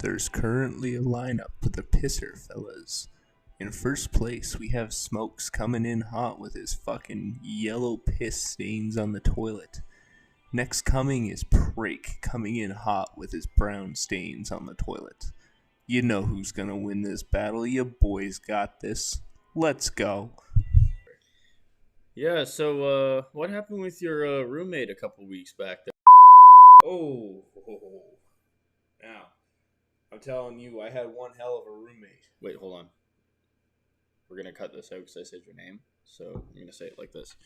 There's currently a lineup for the pisser fellas. In first place, we have Smokes coming in hot with his fucking yellow piss stains on the toilet. Next coming is Prake coming in hot with his brown stains on the toilet. You know who's gonna win this battle. You boys got this. Let's go. Yeah, so what happened with your roommate a couple weeks back there? Oh. Now, I'm telling you, I had one hell of a roommate. Wait, hold on. We're gonna cut this out because I said your name, so I'm gonna say it like this.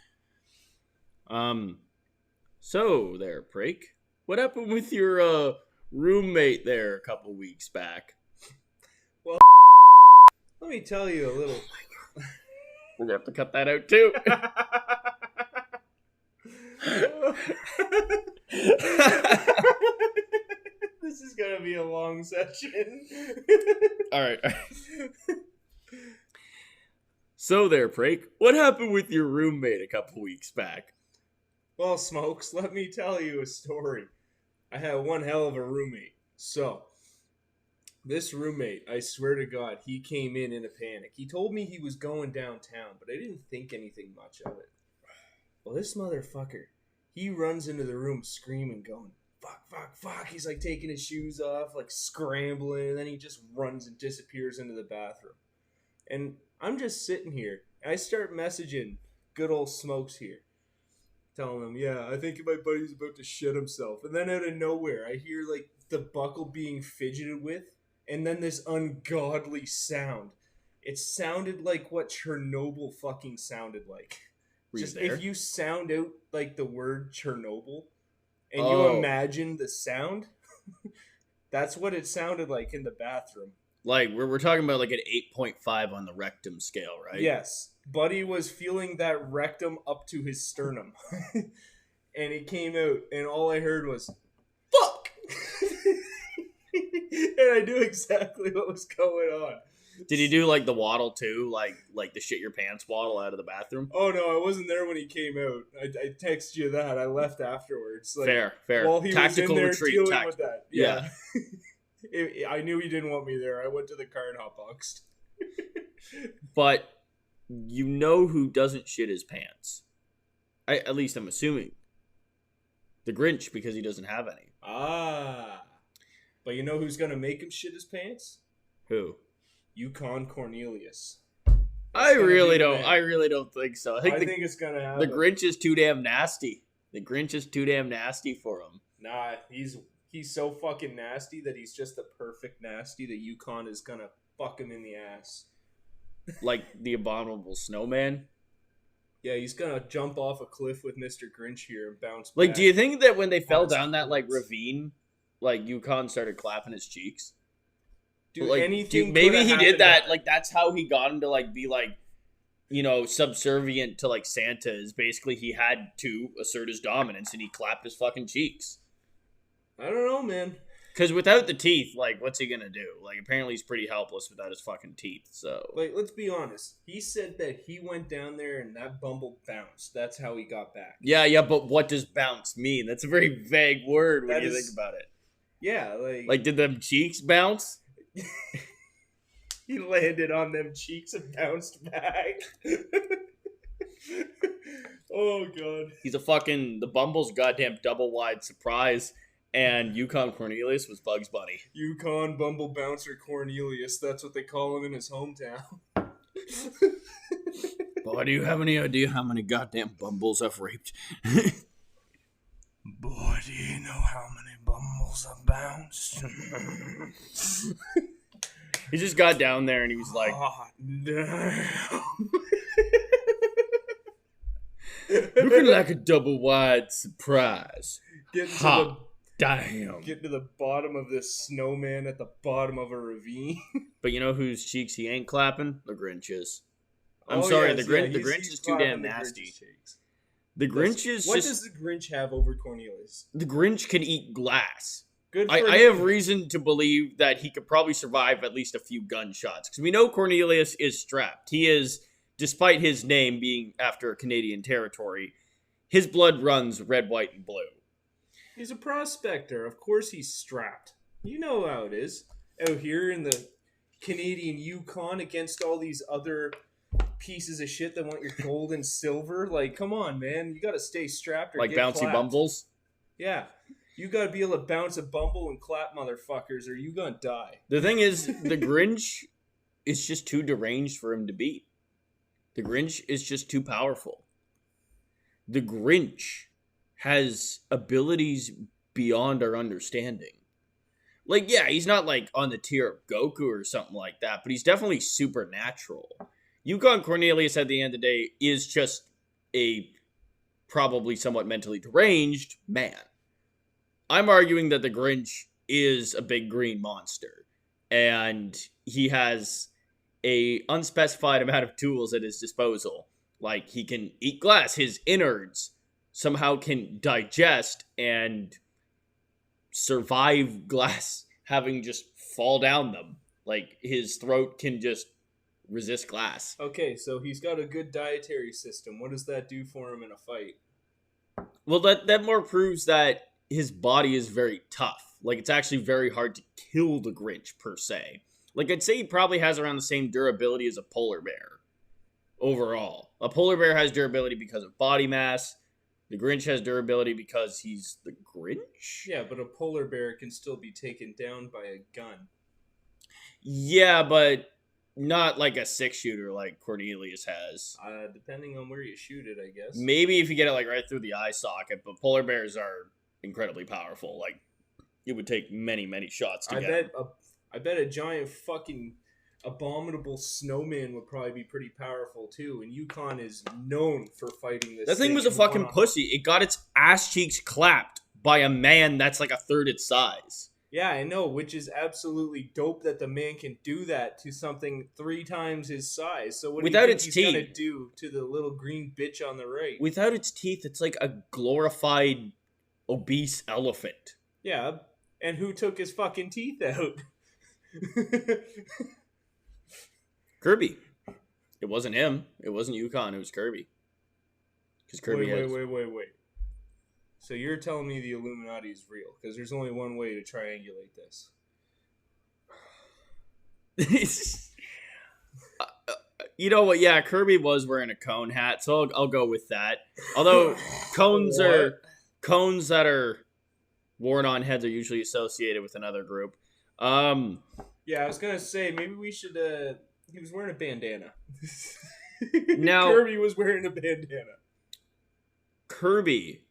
So there, Prake. What happened with your roommate there a couple weeks back? Well, let me tell you a little. We're gonna have to cut that out too. This is gonna be a long session. All right. So there, Prake. What happened with your roommate a couple weeks back? Well, Smokes, let me tell you a story. I had one hell of a roommate. So, this roommate, I swear to God, he came in a panic. He told me he was going downtown, but I didn't think anything much of it. Well, this motherfucker, he runs into the room screaming, going, fuck. He's like taking his shoes off, like scrambling, and then he just runs and disappears into the bathroom. And I'm just sitting here. I start messaging good old Smokes here, telling him, yeah, I think my buddy's about to shit himself. And then out of nowhere, I hear like the buckle being fidgeted with, and then this ungodly sound. It sounded like what Chernobyl fucking sounded like. Just if you sound out like the word Chernobyl, and you imagine the sound, that's what it sounded like in the bathroom. Like, we're talking about like an 8.5 on the rectum scale, right? Yes. Buddy was feeling that rectum up to his sternum. And it came out, and all I heard was, fuck! And I knew exactly what was going on. Did he do like the waddle too? Like the shit your pants waddle out of the bathroom? Oh no, I wasn't there when he came out. I texted you that. I left afterwards. Like, fair. While he Tactical was in there retreat. dealing with that. Yeah. I knew he didn't want me there. I went to the car and hotboxed. But you know who doesn't shit his pants? At least I'm assuming. The Grinch, because he doesn't have any. Ah. But you know who's going to make him shit his pants? Who? Yukon Cornelius. I really don't think so. I think it's going to happen. The Grinch is too damn nasty. The Grinch is too damn nasty for him. Nah, he's so fucking nasty that he's just the perfect nasty that Yukon is going to fuck him in the ass. Like the abominable snowman? Yeah, he's going to jump off a cliff with Mr. Grinch here and bounce back. Like, do you think that when they fell down that, like, ravine, like, Yukon started clapping his cheeks? Maybe he did that. Like, that's how he got him to, like, be, like, you know, subservient to, like, Santa. Is basically he had to assert his dominance, and he clapped his fucking cheeks. I don't know, man. Because without the teeth, like, what's he gonna do? Like, apparently he's pretty helpless without his fucking teeth, so... Like, let's be honest. He said that he went down there and that bumble bounced. That's how he got back. Yeah, but what does bounce mean? That's a very vague word when you think about it. Yeah, like... Like, did them cheeks bounce? He landed on them cheeks and bounced back. Oh, God. He's the Bumble's goddamn double-wide surprise... And Yukon Cornelius was Bugs Bunny. Yukon Bumble Bouncer Cornelius. That's what they call him in his hometown. Boy, do you have any idea how many goddamn Bumbles I've raped? Boy, do you know how many Bumbles I've bounced? He just got down there and he was like... damn. Looking like a double-wide surprise. Damn. Get to the bottom of this snowman at the bottom of a ravine. But you know whose cheeks he ain't clapping? The Grinch's. The Grinch is too damn nasty. The Grinch is What does the Grinch have over Cornelius? The Grinch can eat glass. Good for I have reason to believe that he could probably survive at least a few gunshots. Because we know Cornelius is strapped. He is, despite his name being after Canadian territory, his blood runs red, white, and blue. He's a prospector. Of course he's strapped. You know how it is. out here in the Canadian Yukon against all these other pieces of shit that want your gold and silver. Like, come on, man. You got to stay strapped or Like get bouncy clapped. bumbles. Yeah. You got to be able to bounce a bumble and clap motherfuckers or you going to die. The thing is, the Grinch is just too deranged for him to beat. The Grinch is just too powerful. The Grinch has abilities beyond our understanding. Like, yeah, he's not like on the tier of Goku or something like that, but he's definitely supernatural. Yukon Cornelius at the end of the day is just a probably somewhat mentally deranged man. I'm arguing that the Grinch is a big green monster, and he has a unspecified amount of tools at his disposal. Like, he can eat glass, his innards somehow can digest and survive glass having just fall down them. Like, his throat can just resist glass. Okay, so he's got a good dietary system. What does that do for him in a fight? Well, that more proves that his body is very tough. Like, it's actually very hard to kill the Grinch, per se. Like, I'd say he probably has around the same durability as a polar bear, overall. A polar bear has durability because of body mass. The Grinch has durability because he's the Grinch? Yeah, but a polar bear can still be taken down by a gun. Yeah, but not like a 6-shooter like Cornelius has. Depending on where you shoot it, I guess. Maybe if you get it like right through the eye socket, but polar bears are incredibly powerful. Like, it would take many, many shots to get them. I bet a giant fucking abominable snowman would probably be pretty powerful too. And Yukon is known for fighting this. That thing was a fucking pussy. It got its ass cheeks clapped by a man that's like a third its size. Yeah, I know, which is absolutely dope that the man can do that to something 3 times his size. So what without do you its think he's teeth gonna do to the little green bitch on the right? Without its teeth, it's like a glorified obese elephant. Yeah, and who took his fucking teeth out? Kirby. It wasn't him. It wasn't Yukon. It was Kirby. Because Kirby Wait. So you're telling me the Illuminati is real? Because there's only one way to triangulate this. You know what? Yeah, Kirby was wearing a cone hat, so I'll go with that. Although cones that are worn on heads are usually associated with another group. Yeah, I was gonna say maybe we should. He was wearing a bandana. Now Kirby was wearing a bandana. Kirby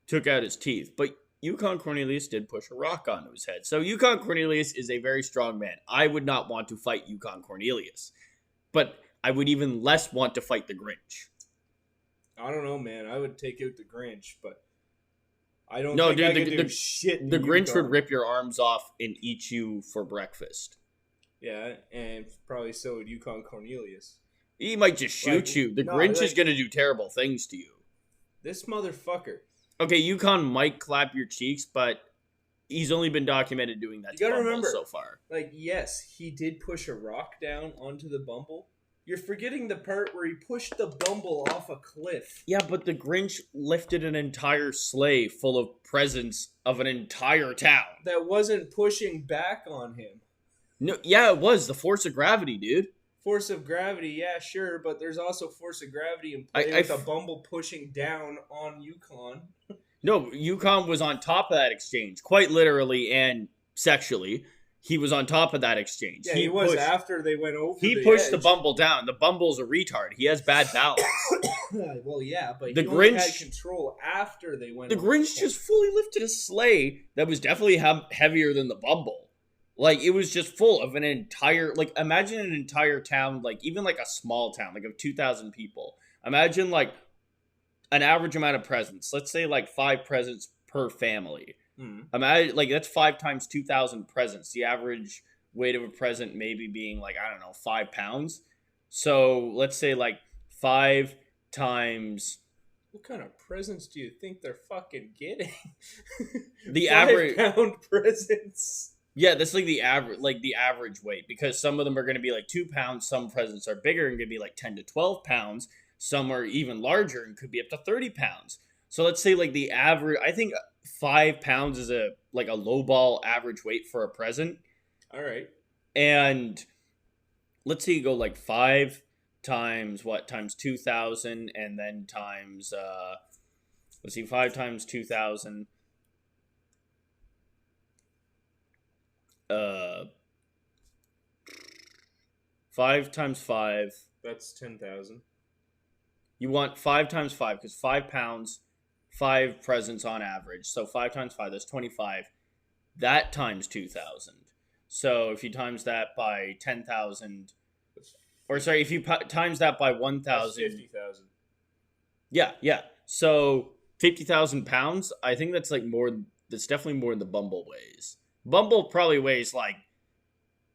took out his teeth, but Yukon Cornelius did push a rock onto his head. So Yukon Cornelius is a very strong man. I would not want to fight Yukon Cornelius, but I would even less want to fight the Grinch. I don't know, man. I would take out the Grinch, but I don't think I could do shit. The Grinch would rip your arms off and eat you for breakfast. Yeah, and probably so would Yukon Cornelius. He might just shoot you. The Grinch is going to do terrible things to you. This motherfucker. Okay, Yukon might clap your cheeks, but he's only been documented doing that to Bumble so far. Like, yes, he did push a rock down onto the Bumble. You're forgetting the part where he pushed the Bumble off a cliff. Yeah, but the Grinch lifted an entire sleigh full of presents of an entire town. That wasn't pushing back on him. No, yeah, it was. The force of gravity, dude. Force of gravity, yeah, sure, but there's also force of gravity in play with a Bumble pushing down on Yukon. No, Yukon was on top of that exchange, quite literally and sexually. He was on top of that exchange. Yeah, he was after they went over. He pushed the Bumble down. The Bumble's a retard. He has bad balance. Well, yeah, but the he Grinch only had control after they went. The Grinch just fully lifted a sleigh that was definitely heavier than the Bumble. Like, it was just full of an entire, like, imagine an entire town, like, even like a small town, like of 2,000 people. Imagine, like, an average amount of presents. Let's say, like, 5 presents per family. Imagine, like, that's 5 times 2,000 presents. The average weight of a present maybe being, like, I don't know, 5 pounds. So, let's say, like, 5 times... What kind of presents do you think they're fucking getting? The average... 5-pound presents. Yeah, that's like the average weight, because some of them are going to be like 2 pounds. Some presents are bigger and going to be like 10 to 12 pounds. Some are even larger and could be up to 30 pounds. So let's say like the average, I think 5 pounds is a lowball average weight for a present. All right. And let's say you go like 5 times what? Times 2,000 and then times, let's see, 5 times 2,000. 5 times 5. That's 10,000. You want 5 times 5 because 5 pounds, 5 presents on average. So 5 times 5, that's 25. That times 2,000. So if you times that by 10,000, or sorry, if you times that by 1,000. 50,000. Yeah. So 50,000 pounds, I think that's like more, that's definitely more than the Bumble weighs. Bumble probably weighs like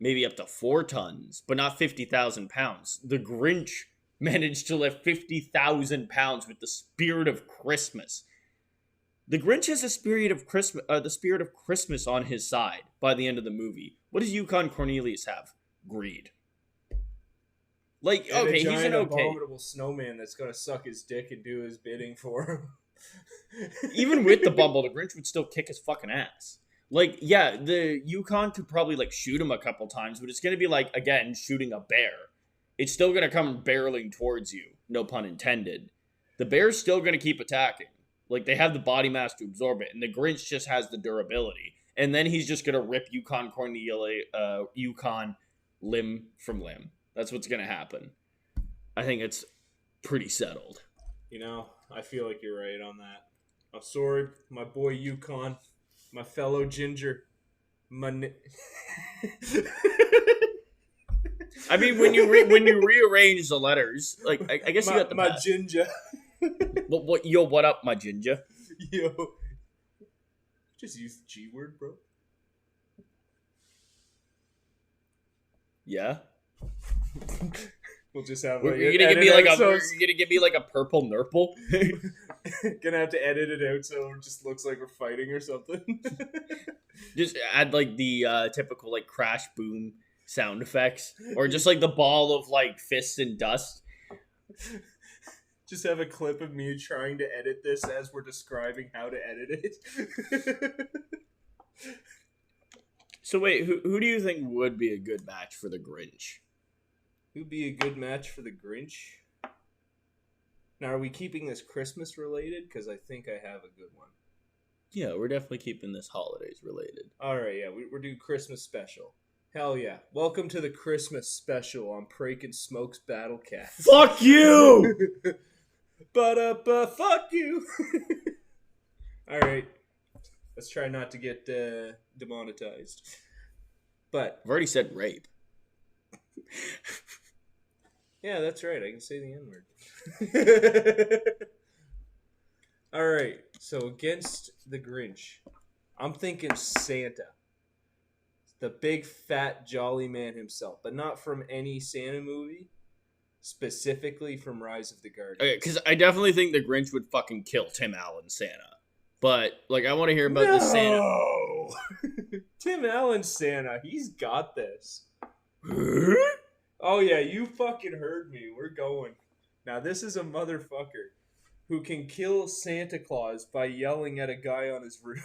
maybe up to 4 tons, but not 50,000 pounds. The Grinch managed to lift 50,000 pounds with the spirit of Christmas. The Grinch has the spirit of Christmas on his side by the end of the movie. What does Yukon Cornelius have? Greed. Like, and okay, he's an okay. abominable snowman that's gonna suck his dick and do his bidding for him. Even with the Bumble, the Grinch would still kick his fucking ass. Like, yeah, the Yukon could probably like shoot him a couple times, but it's gonna be like, again, shooting a bear. It's still gonna come barreling towards you. No pun intended. The bear's still gonna keep attacking. Like, they have the body mass to absorb it, and the Grinch just has the durability. And then he's just gonna rip Yukon limb from limb. That's what's gonna happen. I think it's pretty settled. You know, I feel like you're right on that. I'm sorry, my boy Yukon, my fellow ginger, I mean, when you rearrange the letters, like I guess you got the my best. ginger. What up, my ginger? Yo, just use the G word, bro. Yeah. We'll just have You're like gonna give me like a purple nurple. Gonna have to edit it out so it just looks like we're fighting or something. Just add like the typical like crash boom sound effects, or just like the ball of like fists and dust. Just have a clip of me trying to edit this as we're describing how to edit it. So wait, who do you think would be a good match for the Grinch? Who'd be a good match for the Grinch? Now, are we keeping this Christmas related? Because I think I have a good one. Yeah, we're definitely keeping this holidays related. Alright, yeah, we're doing Christmas special. Hell yeah. Welcome to the Christmas special on Prake and Smoke's Battlecast. Fuck you! Fuck you! Alright. Let's try not to get demonetized. But I've already said rape. yeah, that's right. I can say the N-word. Alright, so against the Grinch, I'm thinking Santa. The big, fat, jolly man himself. But not from any Santa movie. Specifically from Rise of the Guardians. Okay, because I definitely think the Grinch would fucking kill Tim Allen Santa. But, like, I want to hear about the Santa. Tim Allen Santa. He's got this. Oh, yeah, you fucking heard me. We're going. Now, this is a motherfucker who can kill Santa Claus by yelling at a guy on his roof.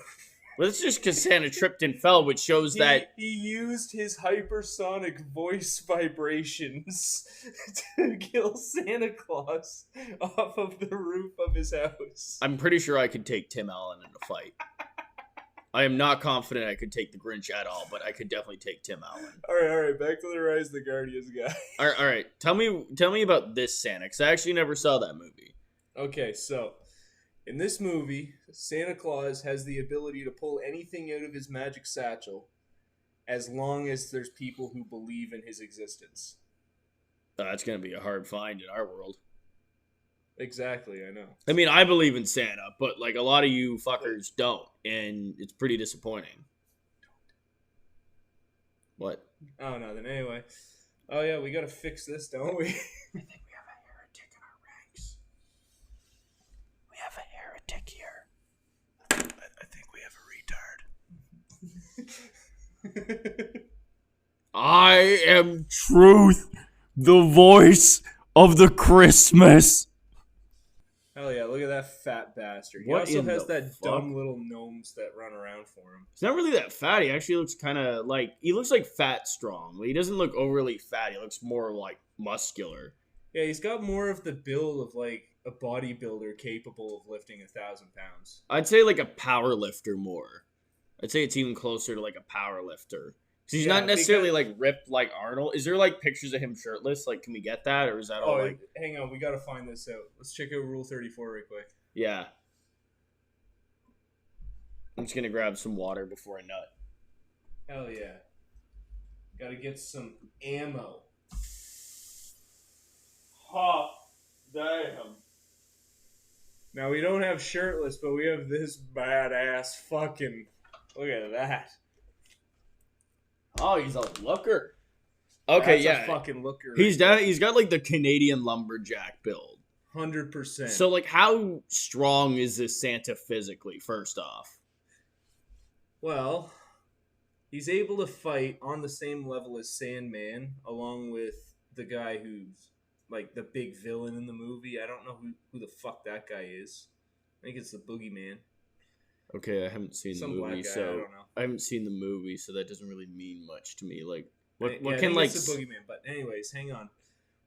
Well, it's just because Santa tripped and fell, which shows that... He used his hypersonic voice vibrations to kill Santa Claus off of the roof of his house. I'm pretty sure I could take Tim Allen in a fight. I am not confident I could take the Grinch at all, but I could definitely take Tim Allen. All right. Back to the Rise of the Guardians guy. All right. Tell me about this Santa, because I actually never saw that movie. Okay, so... in this movie, Santa Claus has the ability to pull anything out of his magic satchel as long as there's people who believe in his existence. That's going to be a hard find in our world. Exactly, I know. I mean, I believe in Santa, but like a lot of you fuckers don't, and it's pretty disappointing. What? Oh, nothing. Anyway. Oh, yeah, we gotta fix this, don't we? I think we have a heretic in our ranks. We have a heretic here. I think we have a retard. I am truth, the voice of the Christmas. Hell yeah, look at that fat bastard. He What also in has the that fuck? dumb little gnomes that run around for him. He's not really that fat. He actually looks kind of like he looks like fat strong. He doesn't look overly fat. He looks more like muscular. Yeah, he's got more of the build of like a bodybuilder capable of lifting 1,000 pounds. I'd say like a power lifter more. I'd say it's even closer to like a power lifter. Because he's not necessarily like ripped like Arnold. Is there like pictures of him shirtless? Like, can we get that, or is that all like? Hang on, we gotta find this out. Let's check out Rule 34 right quick. Yeah. I'm just gonna grab some water before I nut. Hell yeah. Gotta get some ammo. Ha! Damn. Now we don't have shirtless, but we have this badass fucking. Look at that. Oh, he's a looker. Okay, That's yeah. a fucking looker. He's got like the Canadian lumberjack build. 100%. So like, how strong is this Santa physically? First off. Well, he's able to fight on the same level as Sandman, along with the guy who's like the big villain in the movie. I don't know who the fuck that guy is. I think it's the Boogeyman. Okay, I haven't seen the movie, black guy, so I don't know. I haven't seen the movie, so that doesn't really mean much to me. Like, what I can think like? it's the Boogeyman, but anyways, hang on.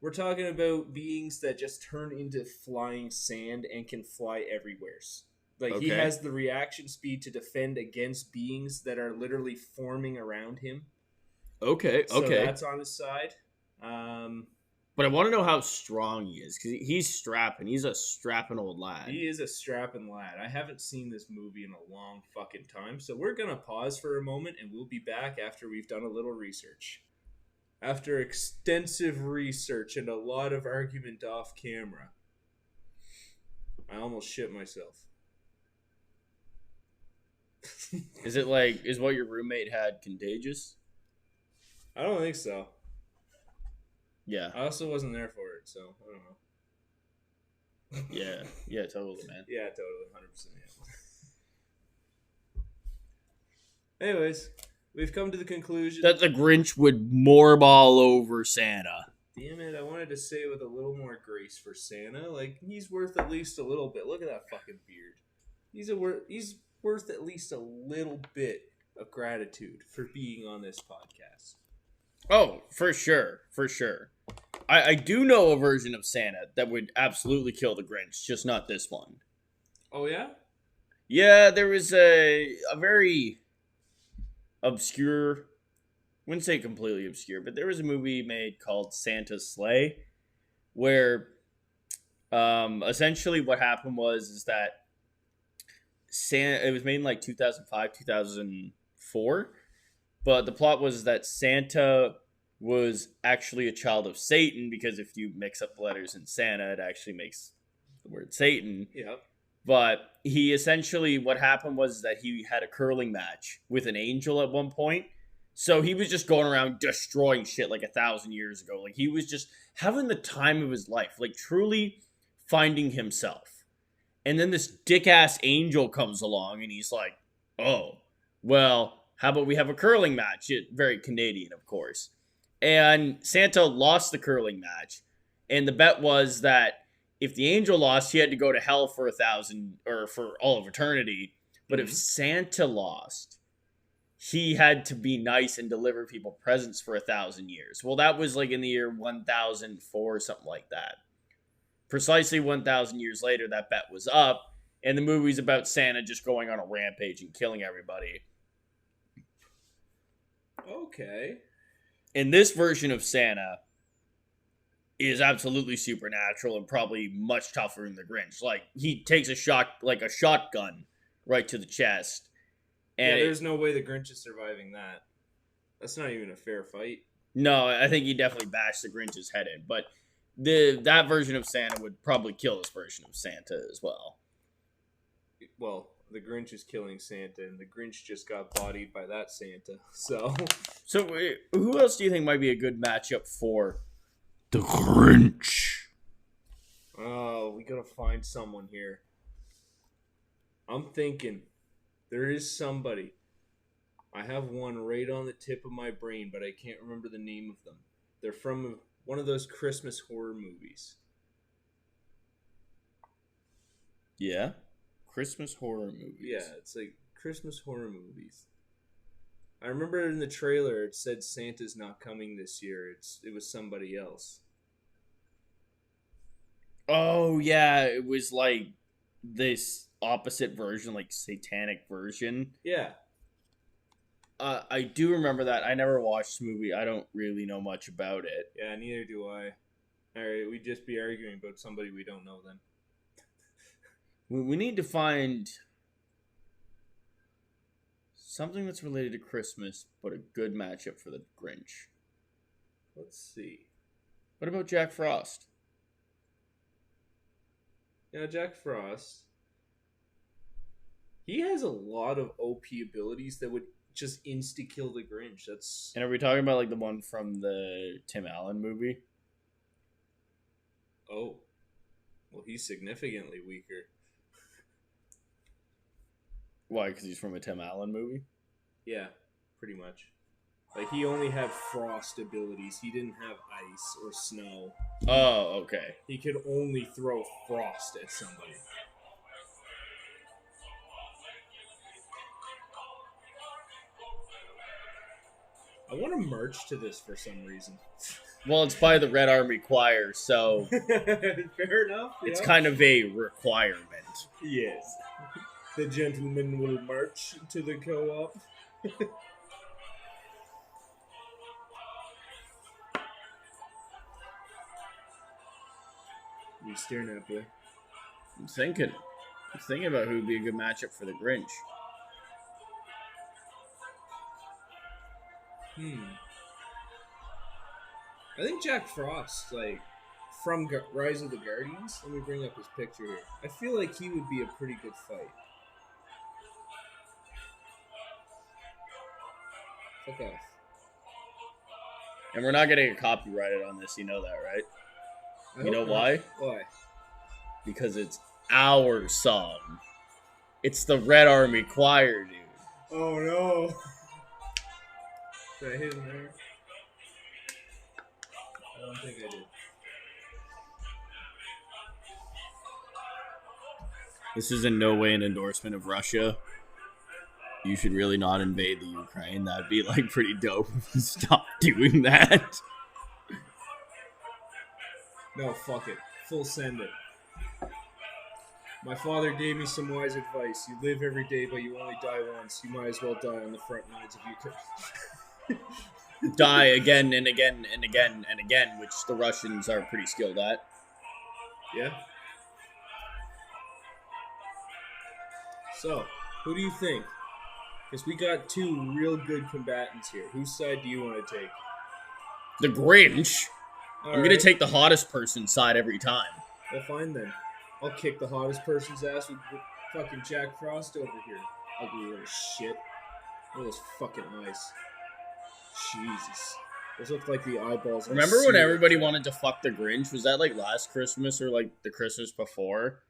We're talking about beings that just turn into flying sand and can fly everywhere. Like he Okay. has the reaction speed to defend against beings that are literally forming around him. Okay, So okay. that's on his side. But I want to know how strong he is, because he's strapping. He's a strapping old lad. He is a strapping lad. I haven't seen this movie in a long fucking time, so we're gonna pause for a moment, and we'll be back after we've done a little research. After extensive research and a lot of argument off camera, I almost shit myself. Is it like, is what your roommate had contagious? I don't think so. Yeah. I also wasn't there for it, so I don't know. Yeah, totally, man. Yeah, totally, 100%. Yeah. Anyways, we've come to the conclusion That the Grinch would morb all over Santa. Damn it! I wanted to say it with a little more grace for Santa. Like he's worth at least a little bit. Look at that fucking beard. He's worth at least a little bit of gratitude for being on this podcast. Oh, for sure. I do know a version of Santa that would absolutely kill the Grinch, just not this one. Oh yeah? Yeah, there was a very obscure, wouldn't say completely obscure, but there was a movie made called Santa's Sleigh, where essentially what happened is that it was made in like 2005, 2004, but the plot was that Santa was actually a child of Satan, because if you mix up the letters in Santa, it actually makes the word Satan. Yeah. But he essentially, what happened was that he had a curling match with an angel at one point. So he was just going around destroying shit like 1,000 years ago. Like he was just having the time of his life, like truly finding himself. And then this dick-ass angel comes along and he's like, oh, well, how about we have a curling match? Very Canadian, of course. And Santa lost the curling match. And the bet was that if the angel lost, he had to go to hell for 1,000 or for all of eternity. But if Santa lost, he had to be nice and deliver people presents for 1,000 years. Well, that was like in the year 1004, something like that. Precisely 1,000 years later, that bet was up. And the movie's about Santa just going on a rampage and killing everybody. Okay. And this version of Santa is absolutely supernatural and probably much tougher than the Grinch. Like, he takes a shotgun right to the chest. And there's no way the Grinch is surviving that. That's not even a fair fight. No, I think he definitely bashed the Grinch's head in. But that version of Santa would probably kill this version of Santa as well. Well, the Grinch is killing Santa, and the Grinch just got bodied by that Santa. So who else do you think might be a good matchup for the Grinch? Oh, we gotta find someone here. I'm thinking there is somebody. I have one right on the tip of my brain, but I can't remember the name of them. They're from one of those Christmas horror movies. Yeah. Christmas horror movies. Yeah, it's like Christmas horror movies. I remember in the trailer it said Santa's not coming this year. It was somebody else. Oh, yeah. It was like this opposite version, like satanic version. Yeah. I do remember that. I never watched the movie. I don't really know much about it. Yeah, neither do I. Alright, we'd just be arguing about somebody we don't know then. We need to find something that's related to Christmas, but a good matchup for the Grinch. Let's see. What about Jack Frost? Yeah, Jack Frost. He has a lot of OP abilities that would just insta-kill the Grinch. That's... And are we talking about like the one from the Tim Allen movie? Oh. Well, he's significantly weaker. Why? Because he's from a Tim Allen movie? Yeah, pretty much. Like, he only had frost abilities. He didn't have ice or snow. Oh, okay. He could only throw frost at somebody. I want to merch to this for some reason. Well, it's by the Red Army Choir, so Fair enough. it's yeah. kind of a requirement. Yes. The gentleman will march to the co-op. You staring at, boy? I'm thinking about who would be a good matchup for the Grinch. I think Jack Frost, like, from Rise of the Guardians, let me bring up his picture here. I feel like he would be a pretty good fight. Fuck off. And we're not getting copyrighted on this, you know that, right? You know why? Why? Because it's our song. It's the Red Army Choir, dude. Oh no. Did I hit him there? I don't think I did. This is in no way an endorsement of Russia. You should really not invade the Ukraine. That'd be like pretty dope if you stopped doing that. No, fuck it. Full send it. My father gave me some wise advice. You live every day, but you only die once. You might as well die on the front lines of Ukraine. Die again and again and again and again, which the Russians are pretty skilled at. Yeah. So, who do you think? Because we got two real good combatants here. Whose side do you want to take? The Grinch. All I'm gonna take the hottest person's side every time. Well, fine then. I'll kick the hottest person's ass with fucking Jack Frost over here. Ugly little shit. Look at those fucking eyes. Jesus. Those look like the eyeballs. Remember when everybody wanted to fuck the Grinch? Was that like last Christmas or like the Christmas before?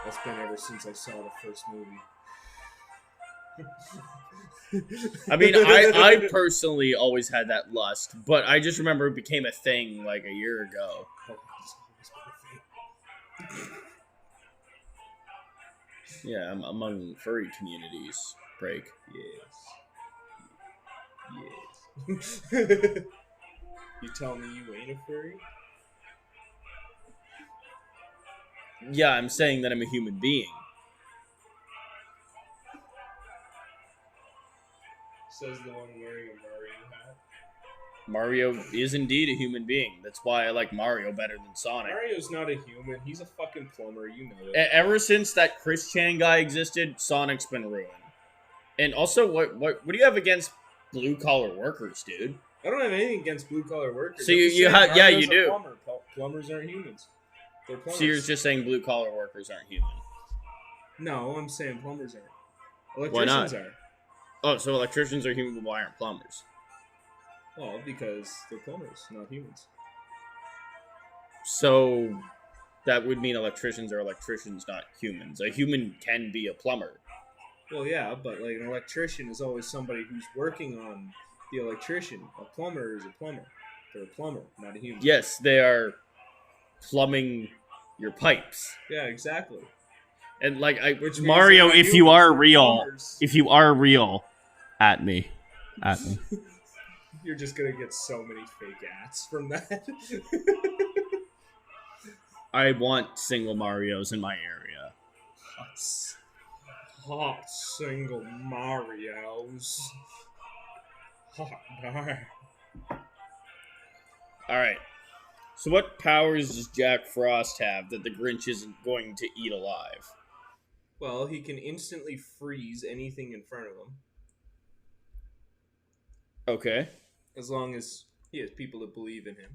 That's been ever since I saw the first movie. I mean, I personally always had that lust, but I just remember it became a thing like a year ago. Yeah, among furry communities. Break. Yes. You tell me you ain't a furry? Yeah, I'm saying that I'm a human being. Says the one wearing a Mario hat. Mario is indeed a human being. That's why I like Mario better than Sonic. Mario's not a human. He's a fucking plumber. You know it. Ever since that Chris Chan guy existed, Sonic's been ruined. And also, what do you have against blue collar workers, dude? I don't have anything against blue collar workers. So you have, yeah, you do. Plumber. Plumbers aren't humans. They're plumbers. So you're just saying blue collar workers aren't human? No, I'm saying plumbers aren't. Why not? Electricians are. Oh, so electricians are human, but why aren't plumbers? Well, because they're plumbers, not humans. So that would mean electricians are electricians, not humans. A human can be a plumber. Well, yeah, but like an electrician is always somebody who's working on the electrician. A plumber is a plumber. They're a plumber, not a human. Yes, they are plumbing your pipes. Yeah, exactly. And Which means Mario, they're not if you humans, are they're real, plumbers. at me. You're just gonna get so many fake ads from that. I want single Marios in my area. Hot single Marios. Hot darn. All right. So what powers does Jack Frost have that the Grinch isn't going to eat alive? Well, he can instantly freeze anything in front of him. Okay. As long as he has people that believe in him.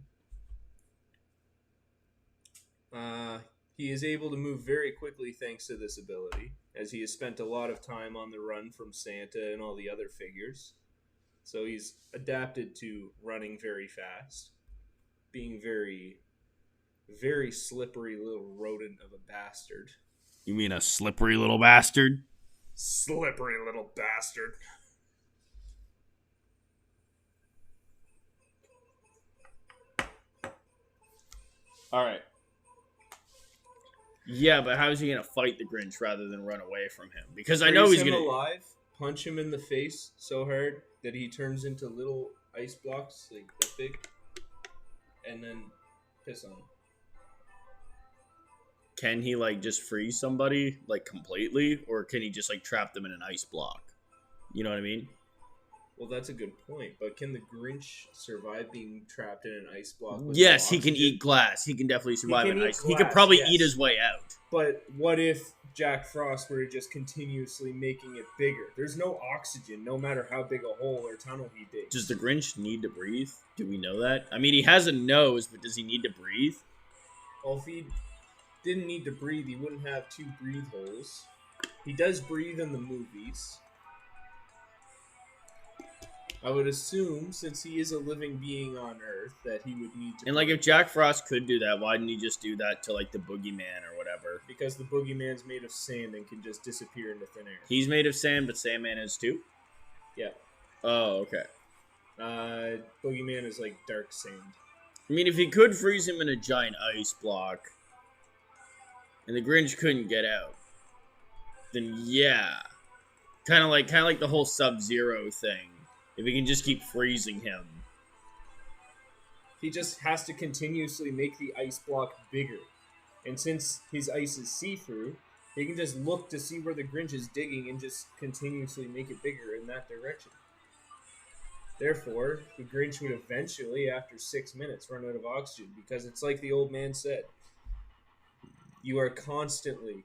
He is able to move very quickly thanks to this ability, as he has spent a lot of time on the run from Santa and all the other figures. So he's adapted to running very fast, being very, very slippery little rodent of a bastard. You mean a slippery little bastard? Slippery little bastard. All right. Yeah, but how is he going to fight the Grinch rather than run away from him? Because I know he's Freeze going him to... alive, punch him in the face so hard that he turns into little ice blocks, like that big, and then piss on him. Can he, just freeze somebody, completely? Or can he just, trap them in an ice block? You know what I mean? Well, that's a good point. But can the Grinch survive being trapped in an ice block? With Yes, no he can oxygen? eat glass. He can definitely survive in ice. He could glass, probably yes. eat his way out. But what if Jack Frost were just continuously making it bigger? There's no oxygen, no matter how big a hole or tunnel he digs. Does the Grinch need to breathe? Do we know that? I mean, he has a nose, but does he need to breathe? Well, if he didn't need to breathe, he wouldn't have 2 breathe holes. He does breathe in the movies. I would assume, since he is a living being on Earth, that he would need to... And, if Jack Frost could do that, why didn't he just do that to, the Boogeyman or whatever? Because the Boogeyman's made of sand and can just disappear into thin air. He's made of sand, but Sandman is too? Yeah. Oh, okay. Boogeyman is like dark sand. I mean, if he could freeze him in a giant ice block, and the Grinch couldn't get out, then yeah. Kind of like the whole Sub-Zero thing. If he can just keep freezing him. He just has to continuously make the ice block bigger. And since his ice is see-through, he can just look to see where the Grinch is digging and just continuously make it bigger in that direction. Therefore, the Grinch would eventually, after 6 minutes, run out of oxygen. Because it's like the old man said. You are constantly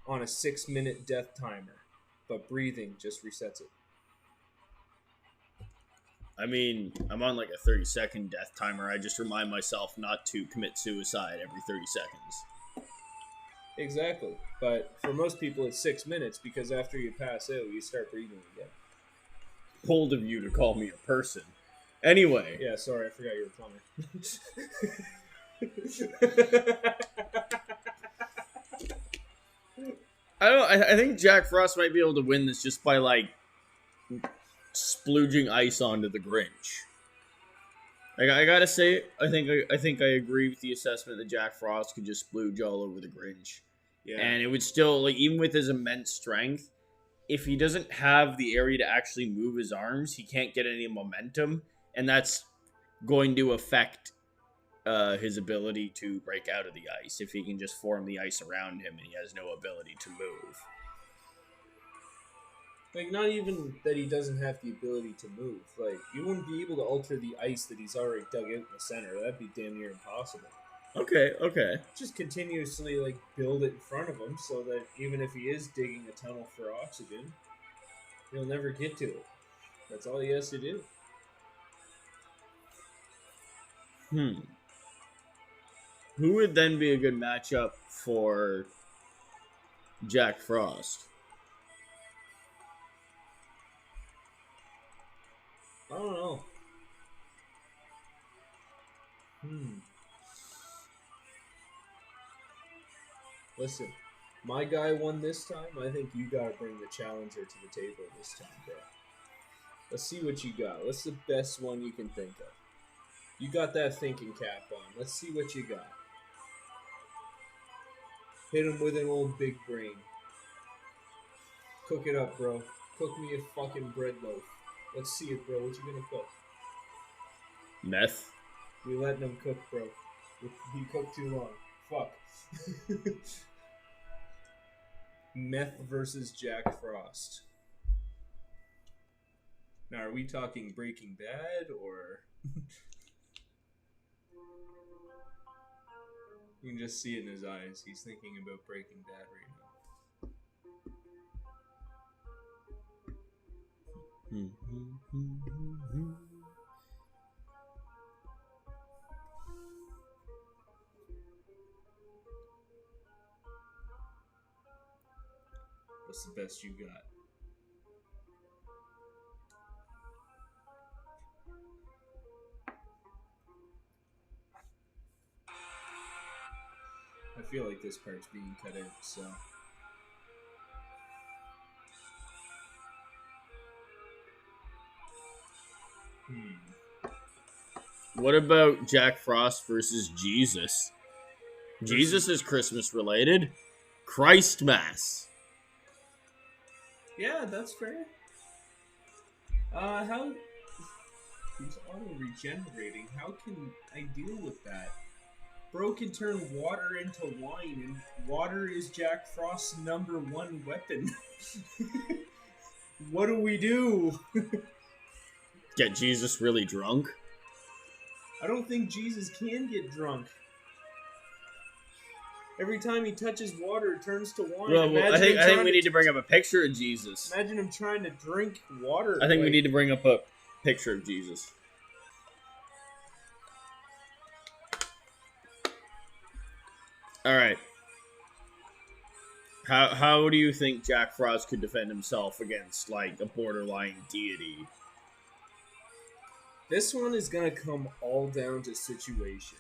on a 6-minute death timer. But breathing just resets it. I mean, I'm on a 30-second death timer. I just remind myself not to commit suicide every 30 seconds. Exactly. But for most people, it's 6 minutes because after you pass out, you start breathing again. Bold of you to call me a person. Anyway. Yeah, sorry, I forgot you were a plumber. I think Jack Frost might be able to win this just by, splooging ice onto the Grinch. I gotta say, I think I agree with the assessment that Jack Frost could just splooge all over the Grinch. Yeah. And it would still, even with his immense strength, if he doesn't have the area to actually move his arms, he can't get any momentum, and that's going to affect his ability to break out of the ice if he can just form the ice around him and he has no ability to move. Not even that he doesn't have the ability to move. You wouldn't be able to alter the ice that he's already dug out in the center. That'd be damn near impossible. Okay. Just continuously, build it in front of him so that even if he is digging a tunnel for oxygen, he'll never get to it. That's all he has to do. Who would then be a good matchup for Jack Frost? I don't know. Listen, my guy won this time. I think you gotta bring the challenger to the table this time, bro. Let's see what you got. What's the best one you can think of? You got that thinking cap on. Let's see what you got. Hit him with an old big brain. Cook it up, bro. Cook me a fucking bread loaf. Let's see it, bro. What you gonna cook? Meth. We letting him cook, bro. He cooked too long. Fuck. Meth versus Jack Frost. Now, are we talking Breaking Bad, or... You can just see it in his eyes. He's thinking about Breaking Bad right now. What's the best you got? I feel like this part's being cut out, so... What about Jack Frost versus Jesus? Jesus is Christmas related. Christmas. Yeah, that's fair. How... He's auto-regenerating. How can I deal with that? Bro can turn water into wine, and water is Jack Frost's #1 weapon. What do we do? Get Jesus really drunk? I don't think Jesus can get drunk. Every time he touches water, it turns to wine. Well, I think we need to bring up a picture of Jesus. Imagine him trying to drink water. I think we need to bring up a picture of Jesus. All right. How do you think Jack Frost could defend himself against, like, a borderline deity? This one is going to come all down to situation.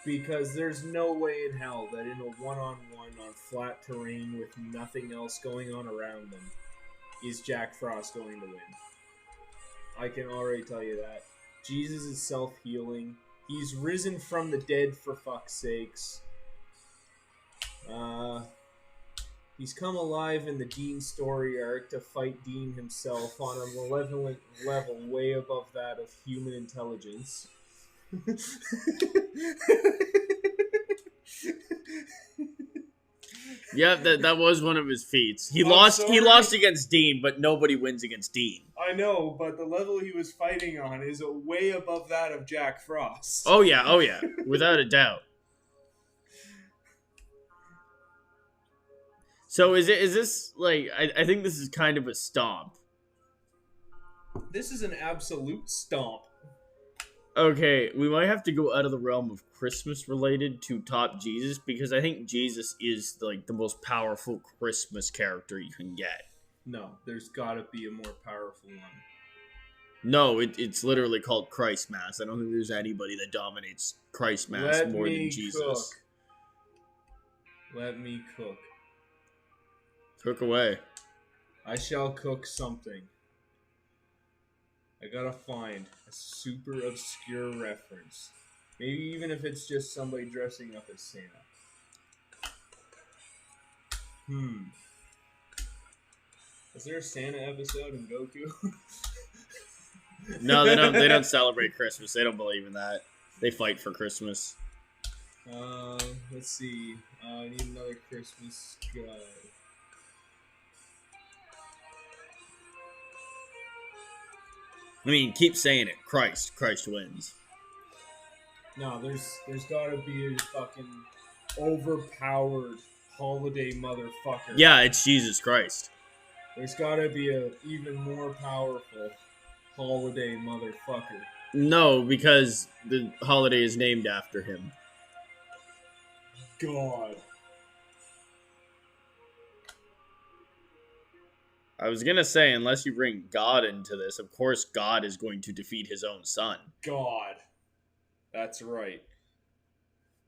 Because there's no way in hell that in a one-on-one on flat terrain with nothing else going on around them is Jack Frost going to win. I can already tell you that. Jesus is self-healing. He's risen from the dead, for fuck's sakes. He's come alive in the Dean story arc to fight Dean himself on a malevolent level way above that of human intelligence. Yeah, that was one of his feats. He lost against Dean, but nobody wins against Dean. I know, but the level he was fighting on is way above that of Jack Frost. Oh yeah, without a doubt. So is this like I think this is kind of a stomp. This is an absolute stomp. Okay, we might have to go out of the realm of Christmas related to top Jesus, because I think Jesus is like the most powerful Christmas character you can get. No, there's gotta be a more powerful one. No, it's literally called Christmas. I don't think there's anybody that dominates Christmas more than Jesus. Cook. Let me cook. Cook away. I shall cook something. I gotta find a super obscure reference. Maybe even if it's just somebody dressing up as Santa. Is there a Santa episode in Goku? No, they don't. They don't celebrate Christmas. They don't believe in that. They fight for Christmas. Let's see. I need another Christmas guy. I mean, keep saying it. Christ wins. No, there's gotta be a fucking overpowered holiday motherfucker. Yeah, it's Jesus Christ. There's gotta be a even more powerful holiday motherfucker. No, because the holiday is named after him. God. I was gonna say, unless you bring God into this, of course God is going to defeat his own son. God. That's right.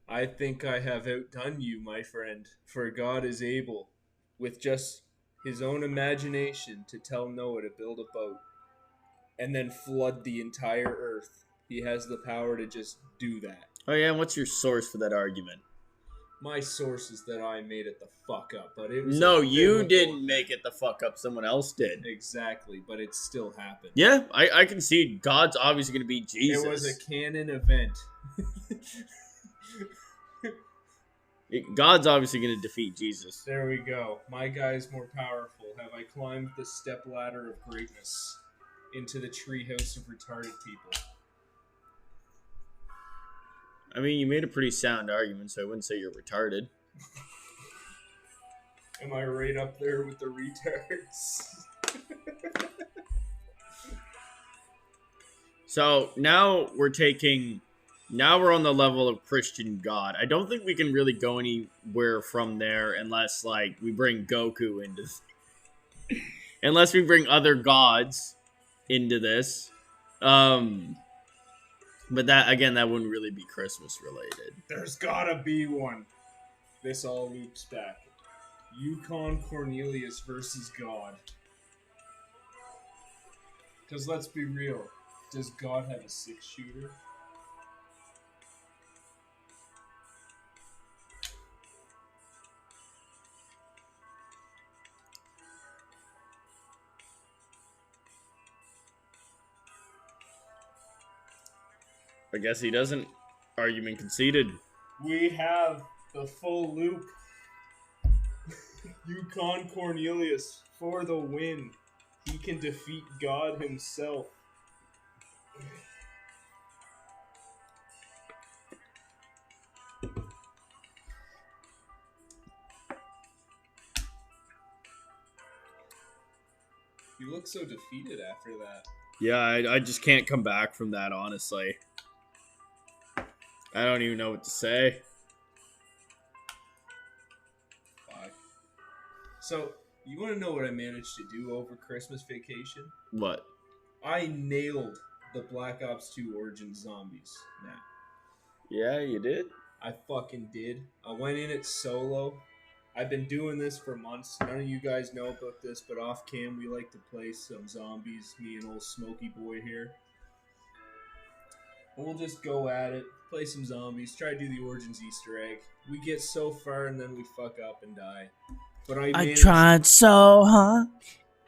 I think I have outdone you, my friend, for God is able, with just his own imagination, to tell Noah to build a boat and then flood the entire earth. He has the power to just do that. Oh yeah, what's your source for that argument? My source is that I made it the fuck up, but it was No, you didn't make it the fuck up. Someone else did. Exactly, but it still happened. Yeah, I can see God's obviously going to be Jesus. It was a canon event. God's obviously going to defeat Jesus. There we go. My guy is more powerful. Have I climbed the stepladder of greatness into the treehouse of retarded people? I mean, you made a pretty sound argument, so I wouldn't say you're retarded. Am I right up there with the retards? So now we're on the level of Christian God. I don't think we can really go anywhere from there unless, like, we bring Goku into unless we bring other gods into this. But that wouldn't really be Christmas related. There's gotta be one. This all loops back. Yukon Cornelius versus God. Because let's be real. Does God have a 6-shooter? I guess he doesn't. Argument conceded. We have the full loop. Yukon Cornelius for the win. He can defeat God himself. You look so defeated after that. Yeah, I just can't come back from that, honestly. I don't even know what to say. Fuck. So, you want to know what I managed to do over Christmas vacation? What? I nailed the Black Ops 2 Origins Zombies map. Yeah, you did? I fucking did. I went in it solo. I've been doing this for months. None of you guys know about this, but off cam we like to play some zombies, me and old Smoky Boy here. We'll just go at it, play some zombies, try to do the Origins Easter egg. We get so far and then we fuck up and die. But I tried so hard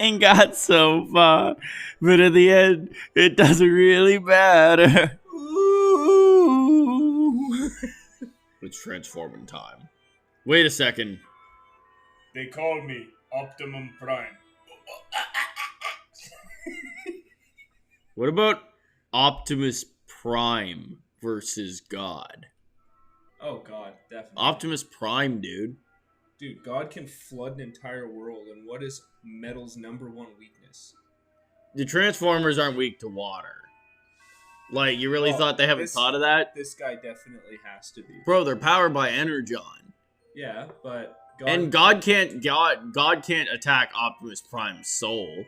and got so far, but at the end, it doesn't really matter. Ooh. It's transforming time. Wait a second. They call me Optimum Prime. What about Optimus Prime versus God? Oh, God, definitely. Optimus Prime, dude. Dude, God can flood an entire world, and what is metal's number one weakness? The Transformers aren't weak to water. Like, you really thought they haven't thought of that? This guy definitely has to be. Bro, they're powered by Energon. Yeah, but God can't attack Optimus Prime's soul.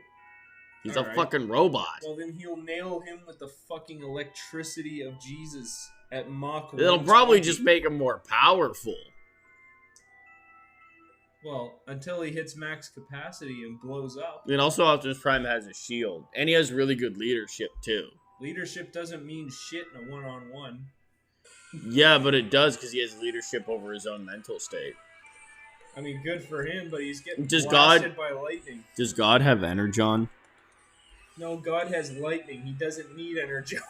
He's a fucking robot. Well, then he'll nail him with the fucking electricity of Jesus at Mach 1. It'll probably just make him more powerful. Well, until he hits max capacity and blows up. And also Optimus Prime has a shield. And he has really good leadership, too. Leadership doesn't mean shit in a one-on-one. Yeah, but it does because he has leadership over his own mental state. I mean, good for him, but he's getting blasted by lightning. Does God have Energon? No, God has lightning. He doesn't need Energon.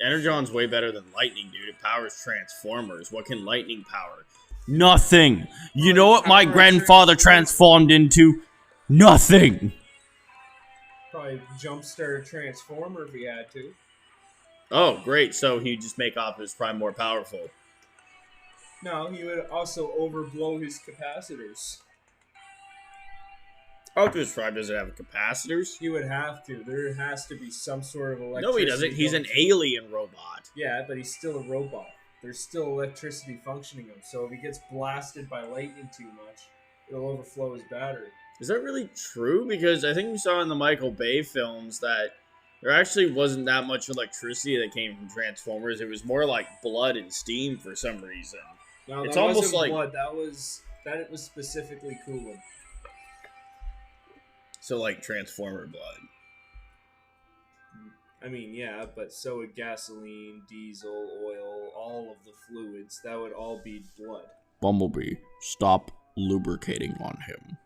Energon's way better than lightning, dude. It powers Transformers. What can lightning power? Nothing. You know what my grandfather transformed into? Nothing. Probably jumpstart a Transformer if he had to. Oh, great. So he'd just make Optimus Prime more powerful. No, he would also overblow his capacitors. Optimus Prime doesn't have capacitors. He would have to. There has to be some sort of electricity. No, he doesn't. He's an alien robot. Yeah, but he's still a robot. There's still electricity functioning him. So if he gets blasted by lightning too much, it'll overflow his battery. Is that really true? Because I think we saw in the Michael Bay films that there actually wasn't that much electricity that came from Transformers. It was more like blood and steam for some reason. No, it's that almost wasn't like blood. That was specifically cooling. So like Transformer blood. I mean, yeah, but so would gasoline, diesel, oil, all of the fluids. That would all be blood. Bumblebee, stop lubricating on him.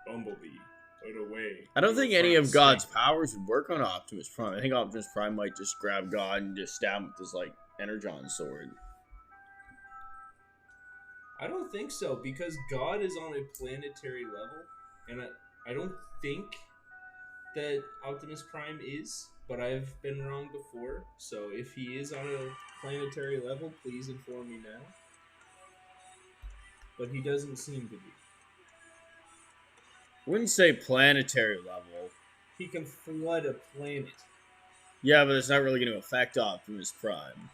Bumblebee, put away. I don't think any of God's powers would work on Optimus Prime. I think Optimus Prime might just grab God and just stab him with his, like, Energon sword. I don't think so, because God is on a planetary level, and I don't think that Optimus Prime is, but I've been wrong before, so if he is on a planetary level, please inform me now. But he doesn't seem to be. Wouldn't say planetary level. He can flood a planet. Yeah, but it's not really going to affect Optimus Prime.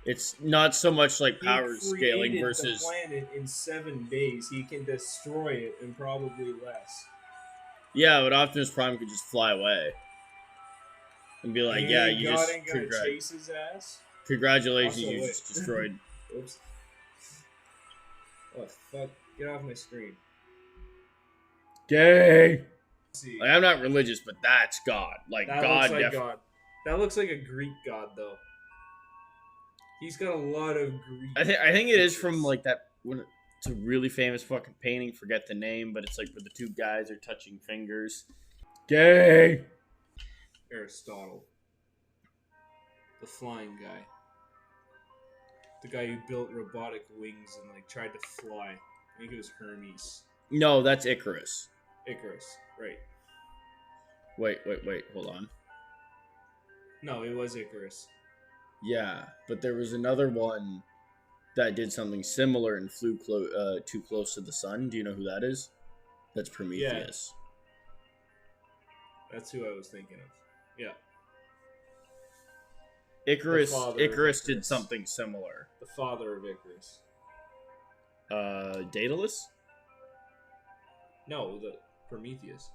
It's not so much like power scaling versus the planet in 7 days. He can destroy it in probably less. Yeah, but Optimus Prime could just fly away and be like, "Yeah, you God just ain't gonna chase his ass. Congratulations, Also, you wait. just destroyed." Oops. Oh fuck! Get off my screen. Gay. See. Like, I'm not religious, but that's God. Like That God, looks like God. That looks like a Greek god, though. He's got a lot of Greek. I think it is from like that. It's a really famous fucking painting. Forget the name, but it's like where the two guys are touching fingers. Gay. Aristotle, the flying guy, the guy who built robotic wings and like tried to fly. I think it was Hermes. No, that's Icarus. Icarus, right? Wait, hold on. No, it was Icarus. Yeah, but there was another one that did something similar and flew too close to the sun. Do you know who that is? That's Prometheus. Yeah. That's who I was thinking of. Yeah. Icarus did something similar. The father of Icarus. Daedalus? No, the Prometheus.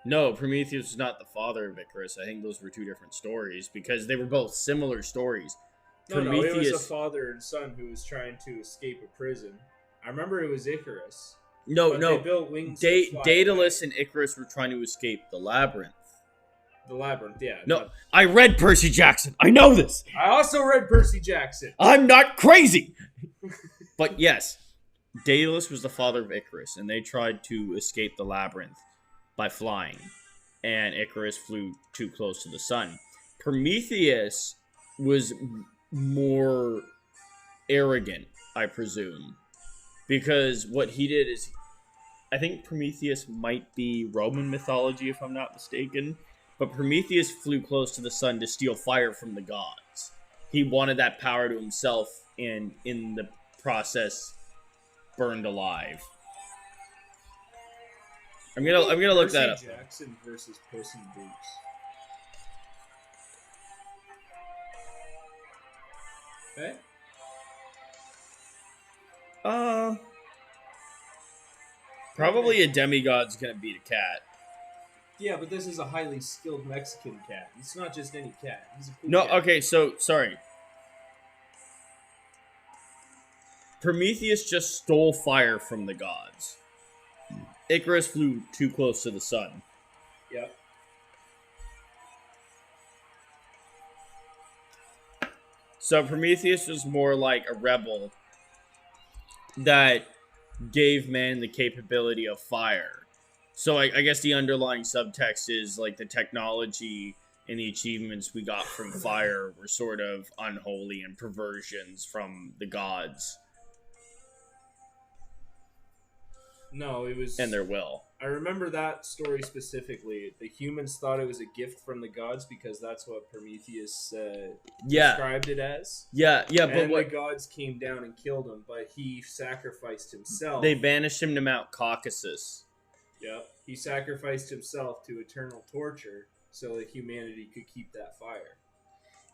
No, Prometheus was not the father of Icarus. I think those were two different stories because they were both similar stories. No, it was a father and son who was trying to escape a prison. I remember it was Icarus. No. They built wings Daedalus and Icarus were trying to escape the labyrinth. The labyrinth, yeah. No, I read Percy Jackson. I know this. I also read Percy Jackson. I'm not crazy. But yes, Daedalus was the father of Icarus, and they tried to escape the labyrinth by flying, and Icarus flew too close to the sun. Prometheus was more arrogant, I presume, because what he did is, I think Prometheus might be Roman mythology, if I'm not mistaken, but Prometheus flew close to the sun to steal fire from the gods. He wanted that power to himself, and in the process, burned alive. I'm gonna look that up. Percy Jackson versus Puss in Boots. Okay. Probably a demigod's gonna beat a cat. Yeah, but this is a highly skilled Mexican cat. It's not just any cat. He's a cool cat. Okay, so sorry. Prometheus just stole fire from the gods. Icarus flew too close to the sun. Yep. So Prometheus was more like a rebel that gave man the capability of fire. So I guess the underlying subtext is like the technology and the achievements we got from fire were sort of unholy and perversions from the gods. No, it was... And their will. I remember that story specifically. The humans thought it was a gift from the gods because that's what Prometheus described it as. Yeah, but the gods came down and killed him, but he sacrificed himself. They banished him to Mount Caucasus. Yep. He sacrificed himself to eternal torture so that humanity could keep that fire.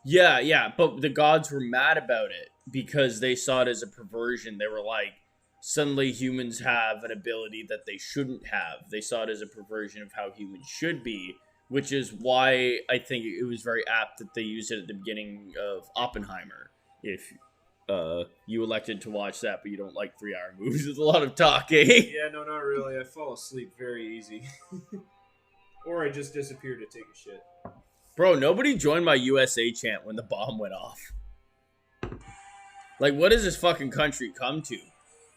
Yeah, but the gods were mad about it because they saw it as a perversion. They were like, suddenly humans have an ability that they shouldn't have. They saw it as a perversion of how humans should be, which is why I think it was very apt that they used it at the beginning of Oppenheimer. If you elected to watch that, but you don't like 3-hour movies with a lot of talking. Yeah, no, not really. I fall asleep very easy. Or I just disappear to take a shit. Bro, nobody joined my USA chant when the bomb went off. Like, what does this fucking country come to?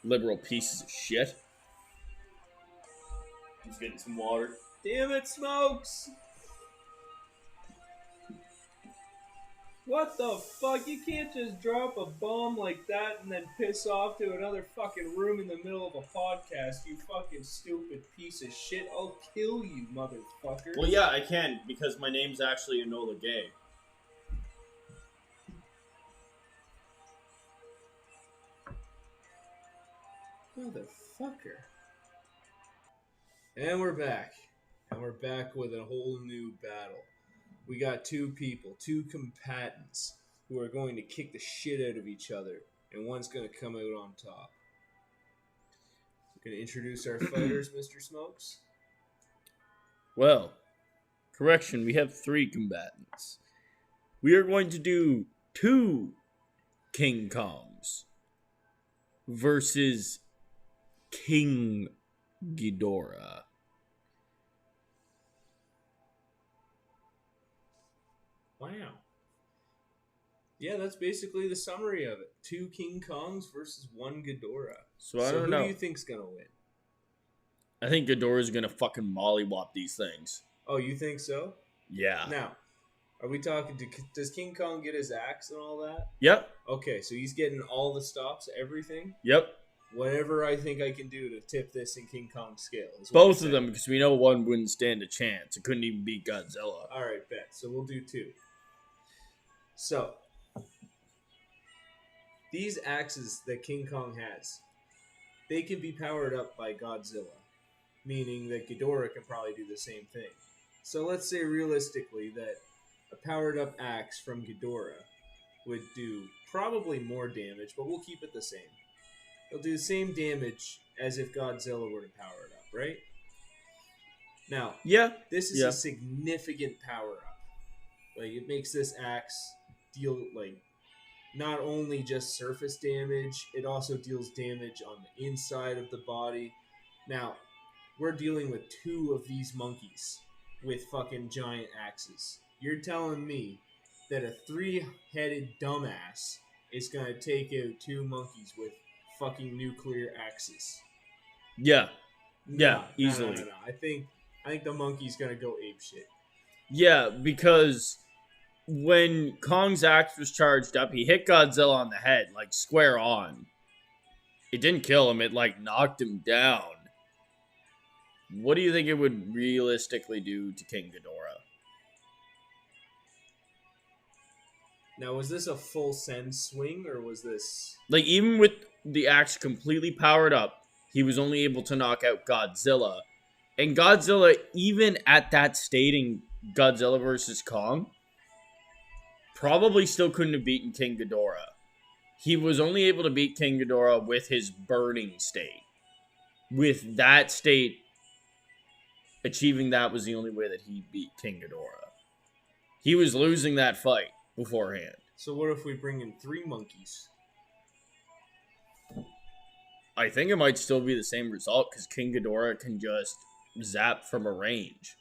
Liberal pieces of shit. Just getting some water. Damn it, Smokes! What the fuck? You can't just drop a bomb like that and then piss off to another fucking room in the middle of a podcast, you fucking stupid piece of shit. I'll kill you, motherfucker. Well, yeah, I can, because my name's actually Enola Gay. Motherfucker. And we're back. And we're back with a whole new battle. We got two people, two combatants, who are going to kick the shit out of each other, and one's going to come out on top. We're going to introduce our fighters, Mr. Smokes. Well, correction, we have 3 combatants. We are going to do 2 King Kongs versus King Ghidorah. Wow. Yeah, that's basically the summary of it. 2 King Kongs versus 1 Ghidorah. So I don't know. Who do you think's gonna win? I think Ghidorah's gonna fucking mollywop these things. Oh, you think so? Yeah. Now, are we talking? Does King Kong get his axe and all that? Yep. Okay, so he's getting all the stops, everything. Yep. Whatever I think I can do to tip this in King Kong's scale. Both of them, because we know one wouldn't stand a chance. It couldn't even beat Godzilla. All right, bet. So we'll do 2. So, these axes that King Kong has, they can be powered up by Godzilla, meaning that Ghidorah can probably do the same thing. So let's say realistically that a powered up axe from Ghidorah would do probably more damage, but we'll keep it the same. It'll do the same damage as if Godzilla were to power it up, right? Now, yeah, this is a significant power up. Like, it makes this axe deal, like, not only just surface damage, it also deals damage on the inside of the body. Now, we're dealing with 2 of these monkeys with fucking giant axes. You're telling me that a 3-headed dumbass is gonna take out 2 monkeys with fucking nuclear axes? Yeah. No, easily. No. I think the monkey's gonna go apeshit. Yeah, because when Kong's axe was charged up, he hit Godzilla on the head, like, square on. It didn't kill him, it, like, knocked him down. What do you think it would realistically do to King Ghidorah? Now, was this a full send swing, or was this... Like, even with the axe completely powered up, he was only able to knock out Godzilla. And Godzilla, even at that stating Godzilla versus Kong, probably still couldn't have beaten King Ghidorah. He was only able to beat King Ghidorah with his burning state. With that state, achieving that was the only way that he beat King Ghidorah. He was losing that fight beforehand. So what if we bring in 3 monkeys? I think it might still be the same result, because King Ghidorah can just zap from a range.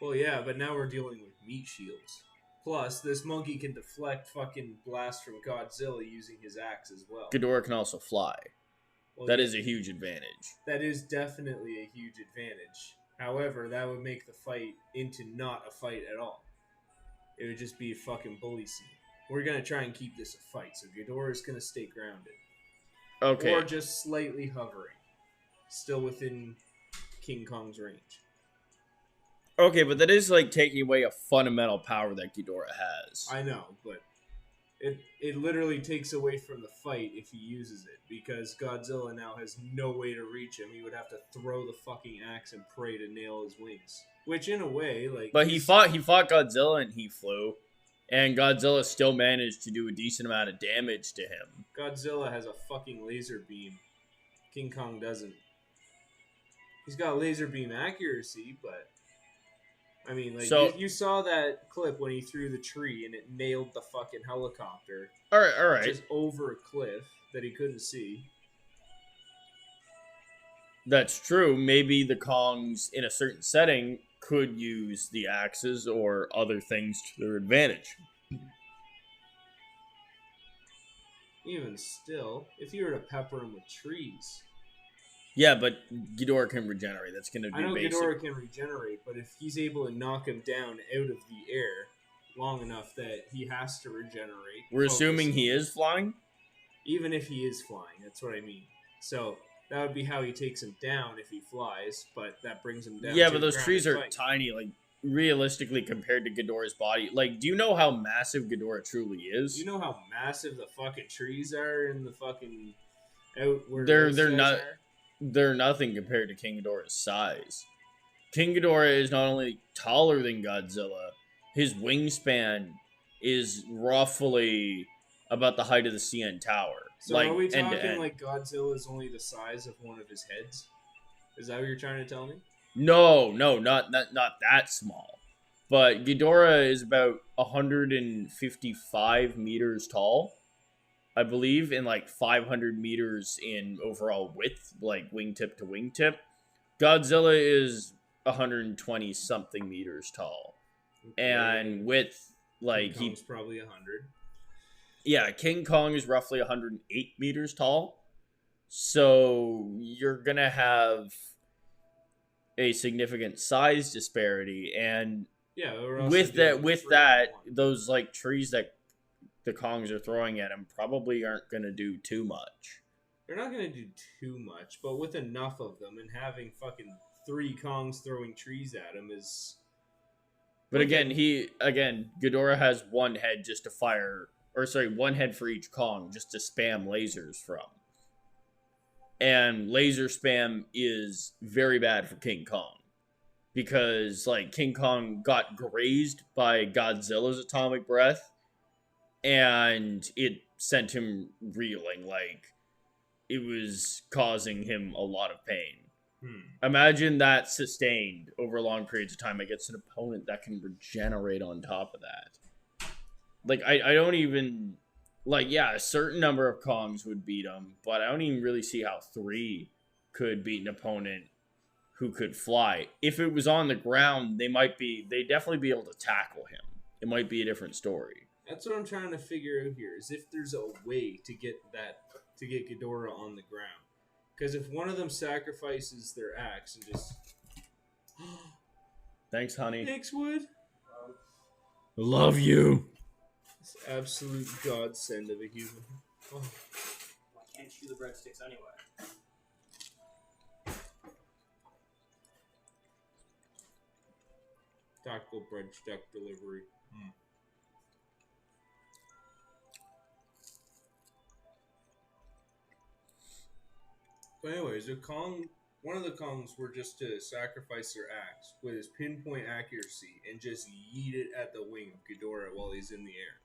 Well, yeah, but now we're dealing with meat shields. Plus, this monkey can deflect fucking blasts from Godzilla using his axe as well. Ghidorah can also fly. Well, that is a huge advantage. That is definitely a huge advantage. However, that would make the fight into not a fight at all. It would just be a fucking bully scene. We're going to try and keep this a fight, so Ghidorah is going to stay grounded. Okay. Or just slightly hovering. Still within King Kong's range. Okay, but that is like taking away a fundamental power that Ghidorah has. I know, but it literally takes away from the fight if he uses it, because Godzilla now has no way to reach him. He would have to throw the fucking axe and pray to nail his wings. Which, in a way, like... But he fought Godzilla and he flew, and Godzilla still managed to do a decent amount of damage to him. Godzilla has a fucking laser beam. King Kong doesn't. He's got laser beam accuracy, but... I mean, like, so, you saw that clip when he threw the tree and it nailed the fucking helicopter. Alright. Just over a cliff that he couldn't see. That's true. Maybe the Kongs, in a certain setting, could use the axes or other things to their advantage. Even still, if you were to pepper him with trees, Yeah, but Ghidorah can regenerate. That's going to I be know basic. Ghidorah can regenerate, but if he's able to knock him down out of the air long enough that he has to regenerate, We're assuming he is flying? even if he is flying, that's what I mean. So that would be how he takes him down if he flies, but that brings him down. Yeah, to but the those ground trees and are fight. tiny, like, realistically compared to Ghidorah's body. Like, do you know how massive Ghidorah truly is? You know how massive the fucking trees are in the fucking out where They're those guys not are? they're nothing compared to King Ghidorah's size. King Ghidorah is not only taller than Godzilla, his wingspan is roughly about the height of the CN Tower. So like are we end to talking end. like Godzilla is only the size of one of his heads? Is that what you're trying to tell me? No, not that small. But Ghidorah is about 155 meters tall, I believe, and like 500 meters in overall width, like wingtip to wingtip. Godzilla is 120 something meters tall, and width, like King Kong's probably 100. yeah, King Kong is roughly 108 meters tall. So you're gonna have a significant size disparity, and Yeah, we're also with dealing that, with three that, on one. those like trees that the Kongs are throwing at him probably aren't gonna do too much. They're not gonna do too much, but with enough of them and having fucking 3 Kongs throwing trees at him is. But Okay. again, Ghidorah has one head just to fire, or sorry, one head for each Kong just to spam lasers from. And laser spam is very bad for King Kong. Because, like, King Kong got grazed by Godzilla's atomic breath, and it sent him reeling. Like, it was causing him a lot of pain. Imagine that sustained over long periods of time against an opponent that can regenerate on top of that. Like, I don't even... Like, yeah, a certain number of Kongs would beat him, but I don't even really see how 3 could beat an opponent who could fly. If it was on the ground, they'd definitely be able to tackle him. It might be a different story. That's what I'm trying to figure out here, is if there's a way to get Ghidorah on the ground. Because if one of them sacrifices their axe and just... Thanks, honey. Thanks, Wood. Love you. It's absolute godsend of a human. Oh. I can't chew the breadsticks anyway. Tactical breadstick delivery. But anyways, one of the Kongs were just to sacrifice their axe with his pinpoint accuracy and just yeet it at the wing of Ghidorah while he's in the air.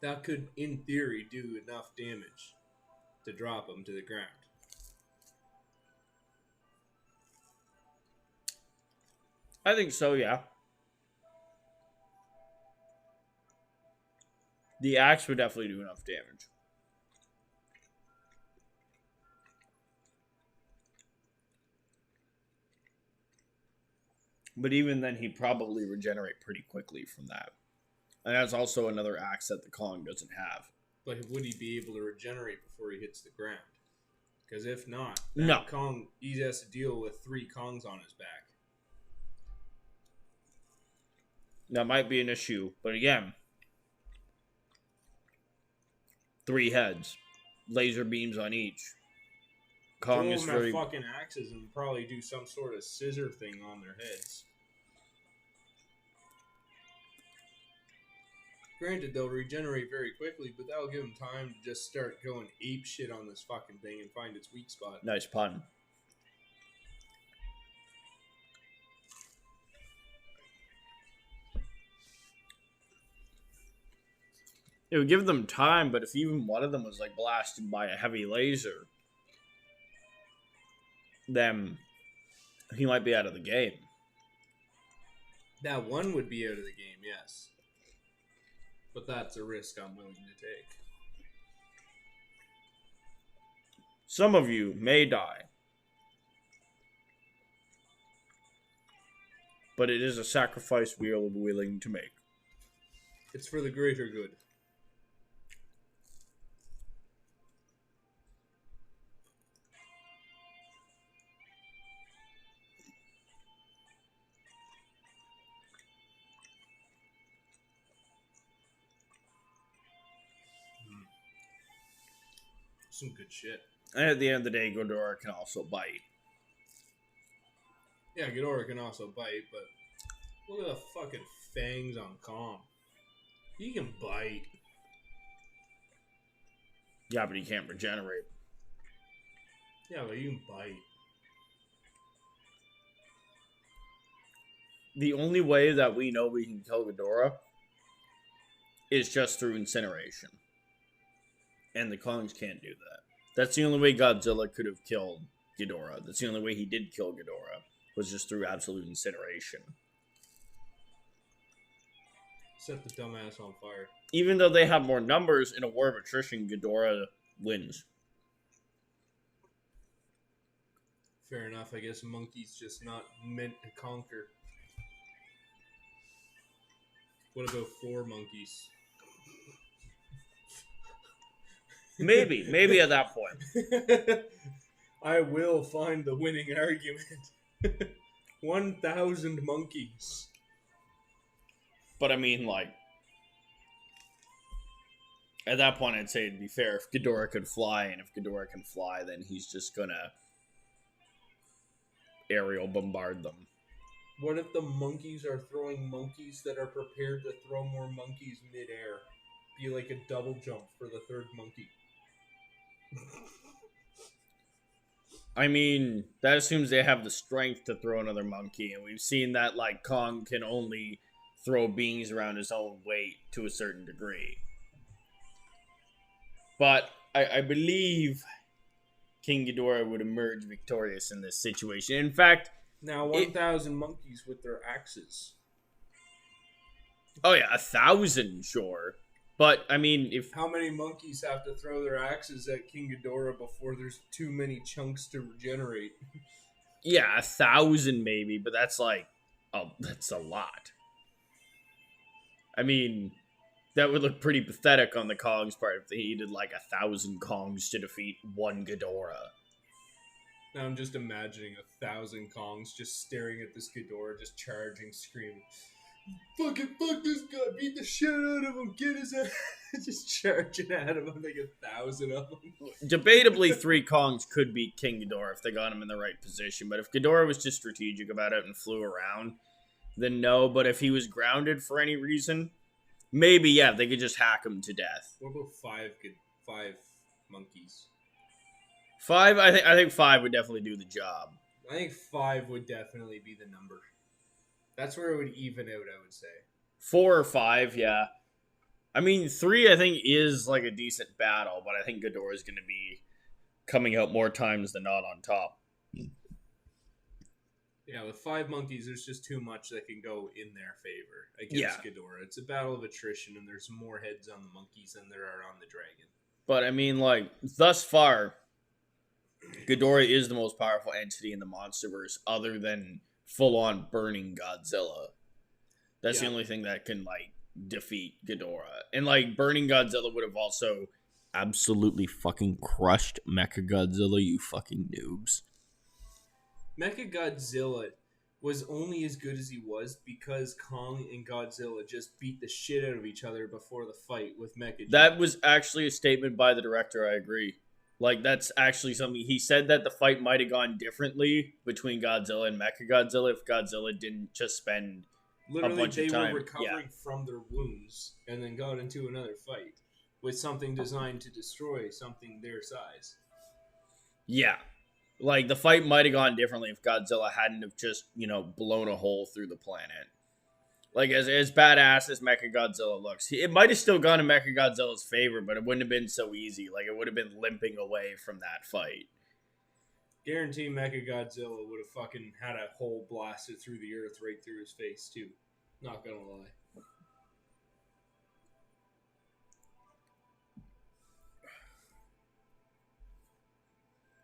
That could, in theory, do enough damage to drop him to the ground. I think so, yeah. The axe would definitely do enough damage. But even then, he'd probably regenerate pretty quickly from that. And that's also another axe that the Kong doesn't have. But would he be able to regenerate before he hits the ground? Because if not, No. Kong, he has to deal with 3 Kongs on his back. That might be an issue. But again, 3 heads. Laser beams on each. Kong Two is of them very... have fucking axes and probably do some sort of scissor thing on their heads. Granted, they'll regenerate very quickly, but that'll give them time to just start going ape shit on this fucking thing and find its weak spot. Nice pun. It would give them time, but if even one of them was like blasted by a heavy laser, then he might be out of the game. That one would be out of the game, yes. But that's a risk I'm willing to take. Some of you may die, but it is a sacrifice we are willing to make. It's for the greater good. Some good shit. And at the end of the day, Ghidorah can also bite. Yeah, Ghidorah can also bite, but look at the fucking fangs on Kong. He can bite. Yeah, but he can't regenerate. Yeah, but you can bite. The only way that we know we can kill Ghidorah is just through incineration. And the Kongs can't do that. That's the only way Godzilla could have killed Ghidorah. That's the only way he did kill Ghidorah, was just through absolute incineration. Set the dumbass on fire. Even though they have more numbers, in a war of attrition, Ghidorah wins. Fair enough. I guess monkey's just not meant to conquer. What about 4 monkeys? Maybe at that point. I will find the winning argument. 1,000 monkeys. But I mean, like, at that point, I'd say it'd be fair if Ghidorah could fly, and if Ghidorah can fly, then he's just gonna aerial bombard them. What if the monkeys are throwing monkeys that are prepared to throw more monkeys midair? Be like a double jump for the 3rd monkey. I mean, that assumes they have the strength to throw another monkey, and we've seen that, like, Kong can only throw beings around his own weight to a certain degree. But I believe King Ghidorah would emerge victorious in this situation. In fact... Now, 1,000 monkeys with their axes. Oh yeah, 1,000, sure. But, I mean, if... How many monkeys have to throw their axes at King Ghidorah before there's too many chunks to regenerate? Yeah, 1,000 maybe, but that's like... Oh, that's a lot. I mean, that would look pretty pathetic on the Kong's part if they needed like 1,000 Kongs to defeat one Ghidorah. Now I'm just imagining 1,000 Kongs just staring at this Ghidorah, just charging, screaming, fuck this guy, beat the shit out of him, get his ass, just charging at him, like 1,000 of them. Debatably, 3 Kongs could beat King Ghidorah if they got him in the right position, but if Ghidorah was just strategic about it and flew around, then no. But if he was grounded for any reason, maybe, yeah, they could just hack him to death. What about 5 monkeys? 5, I think 5 would definitely do the job. I think 5 would definitely be the number. That's where it would even out, I would say. 4 or 5, yeah. I mean, 3, I think, is like a decent battle, but I think Ghidorah is going to be coming out more times than not on top. Yeah, with 5 monkeys, there's just too much that can go in their favor against Ghidorah. It's a battle of attrition, and there's more heads on the monkeys than there are on the dragon. But, I mean, like, thus far, Ghidorah is the most powerful entity in the Monsterverse, other than full-on burning Godzilla. That's the only thing that can, like, defeat Ghidorah. And, like, burning Godzilla would have also absolutely fucking crushed Mechagodzilla, you fucking noobs. Mechagodzilla was only as good as he was because Kong and Godzilla just beat the shit out of each other before the fight with Mechagodzilla. That was actually a statement by the director, I agree. Like, that's actually something... He said that the fight might have gone differently between Godzilla and Mechagodzilla if Godzilla didn't just spend a bunch of time... They were recovering from their wounds and then got into another fight with something designed to destroy something their size. Yeah. Like, the fight might have gone differently if Godzilla hadn't have just, blown a hole through the planet. Like, as badass as Mechagodzilla looks, it might have still gone in Mechagodzilla's favor, but it wouldn't have been so easy. Like, it would have been limping away from that fight. Guarantee Mechagodzilla would have fucking had a hole blasted through the earth right through his face, too. Not gonna lie.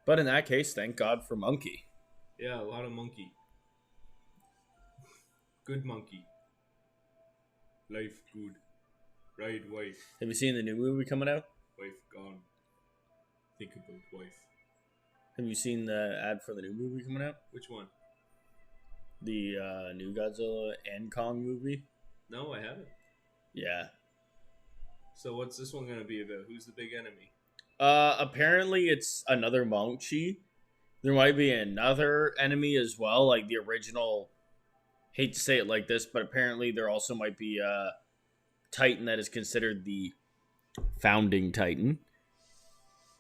But in that case, thank God for Monkey. Yeah, a lot of monkey. Good monkey. Life good. Ride wife. Have you seen the new movie coming out? Wife gone. Think about wife. Have you seen the ad for the new movie coming out? Which one? The new Godzilla and Kong movie? No, I haven't. Yeah. So what's this one going to be about? Who's the big enemy? Apparently it's another Mochi. There might be another enemy as well, like the original. Hate to say it like this, but apparently there also might be a Titan that is considered the founding Titan.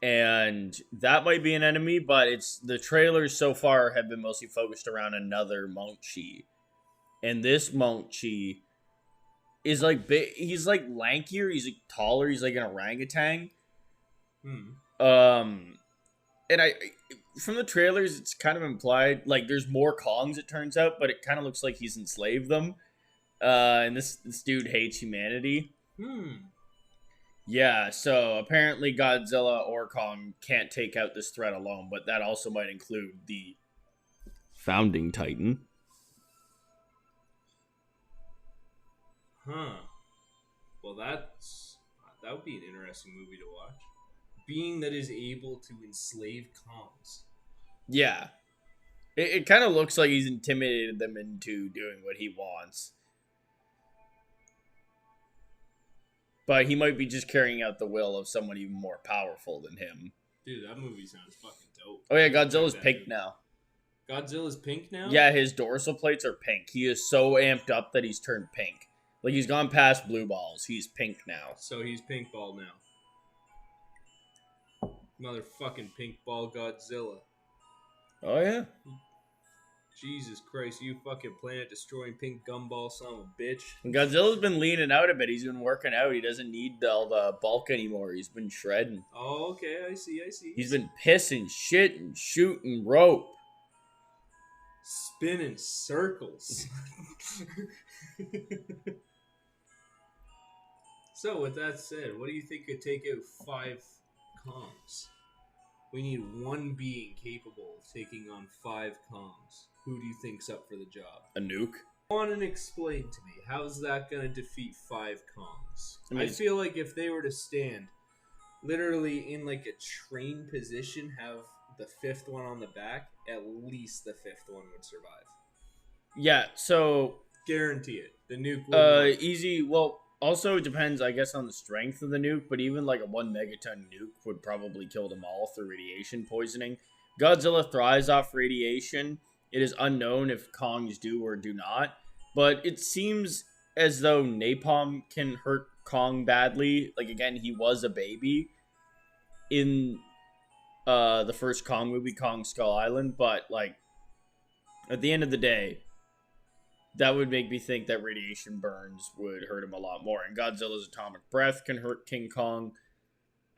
And that might be an enemy, but it's the trailers so far have been mostly focused around another Mochi. And this Mochi is like big, he's like lankier, he's like taller, he's like an orangutan. And I from the trailers it's kind of implied like there's more Kongs, it turns out, but it kind of looks like he's enslaved them. And this dude hates humanity. Yeah, so apparently Godzilla or Kong can't take out this threat alone, but that also might include the founding Titan. Well, that would be an interesting movie to watch. Being that is able to enslave Kongs. Yeah. It kind of looks like he's intimidated them into doing what he wants. But he might be just carrying out the will of someone even more powerful than him. Dude, that movie sounds fucking dope. Oh yeah, Godzilla's pink now. Godzilla's pink now? Yeah, his dorsal plates are pink. He is so amped up that he's turned pink. Like, he's gone past blue balls. He's pink now. So he's pink ball now. Motherfucking pink ball Godzilla. Oh yeah? Jesus Christ, you fucking planet destroying pink gumball son of a bitch. And Godzilla's been leaning out a bit. He's been working out. He doesn't need all the bulk anymore. He's been shredding. Oh, okay, I see. He's been pissing, shitting, shooting rope. Spinning circles. So, with that said, what do you think could take out 5 Kongs? We need one being capable of taking on 5 Kongs. Who do you think's up for the job? A nuke? Go on and explain to me, how's that going to defeat 5 Kongs? I I feel like if they were to stand literally in like a train position, have the 5th one on the back, at least the 5th one would survive. Yeah, so... Guarantee it. The nuke would easy. Well, also it depends, I guess, on the strength of the nuke, but even like a 1 megaton nuke would probably kill them all through radiation poisoning. Godzilla thrives off radiation. It is unknown if Kongs do or do not, but it seems as though napalm can hurt Kong badly. Like, again, he was a baby in the first Kong movie, Kong Skull Island, but like at the end of the day, that would make me think that radiation burns would hurt him a lot more. And Godzilla's atomic breath can hurt King Kong.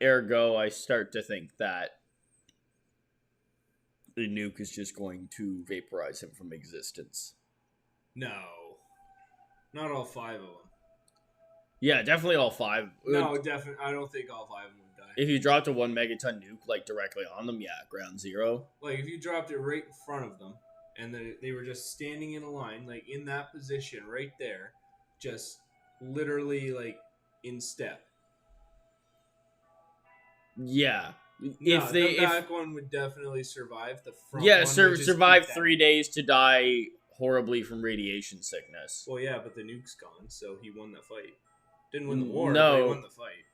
Ergo, I start to think that the nuke is just going to vaporize him from existence. No. Not all 5 of them. Yeah, definitely all 5. No, definitely. I don't think all 5 of them would die. If you dropped a 1 megaton nuke, like, directly on them, yeah, ground zero. Like, if you dropped it right in front of them, and they were just standing in a line, like, in that position right there, just literally, like, in step. Yeah. The back one would definitely survive. The front yeah, one would just survive eat that. 3 days to die horribly from radiation sickness. Well, yeah, but the nuke's gone, so he won the fight. Didn't win the war, No. but he won the fight.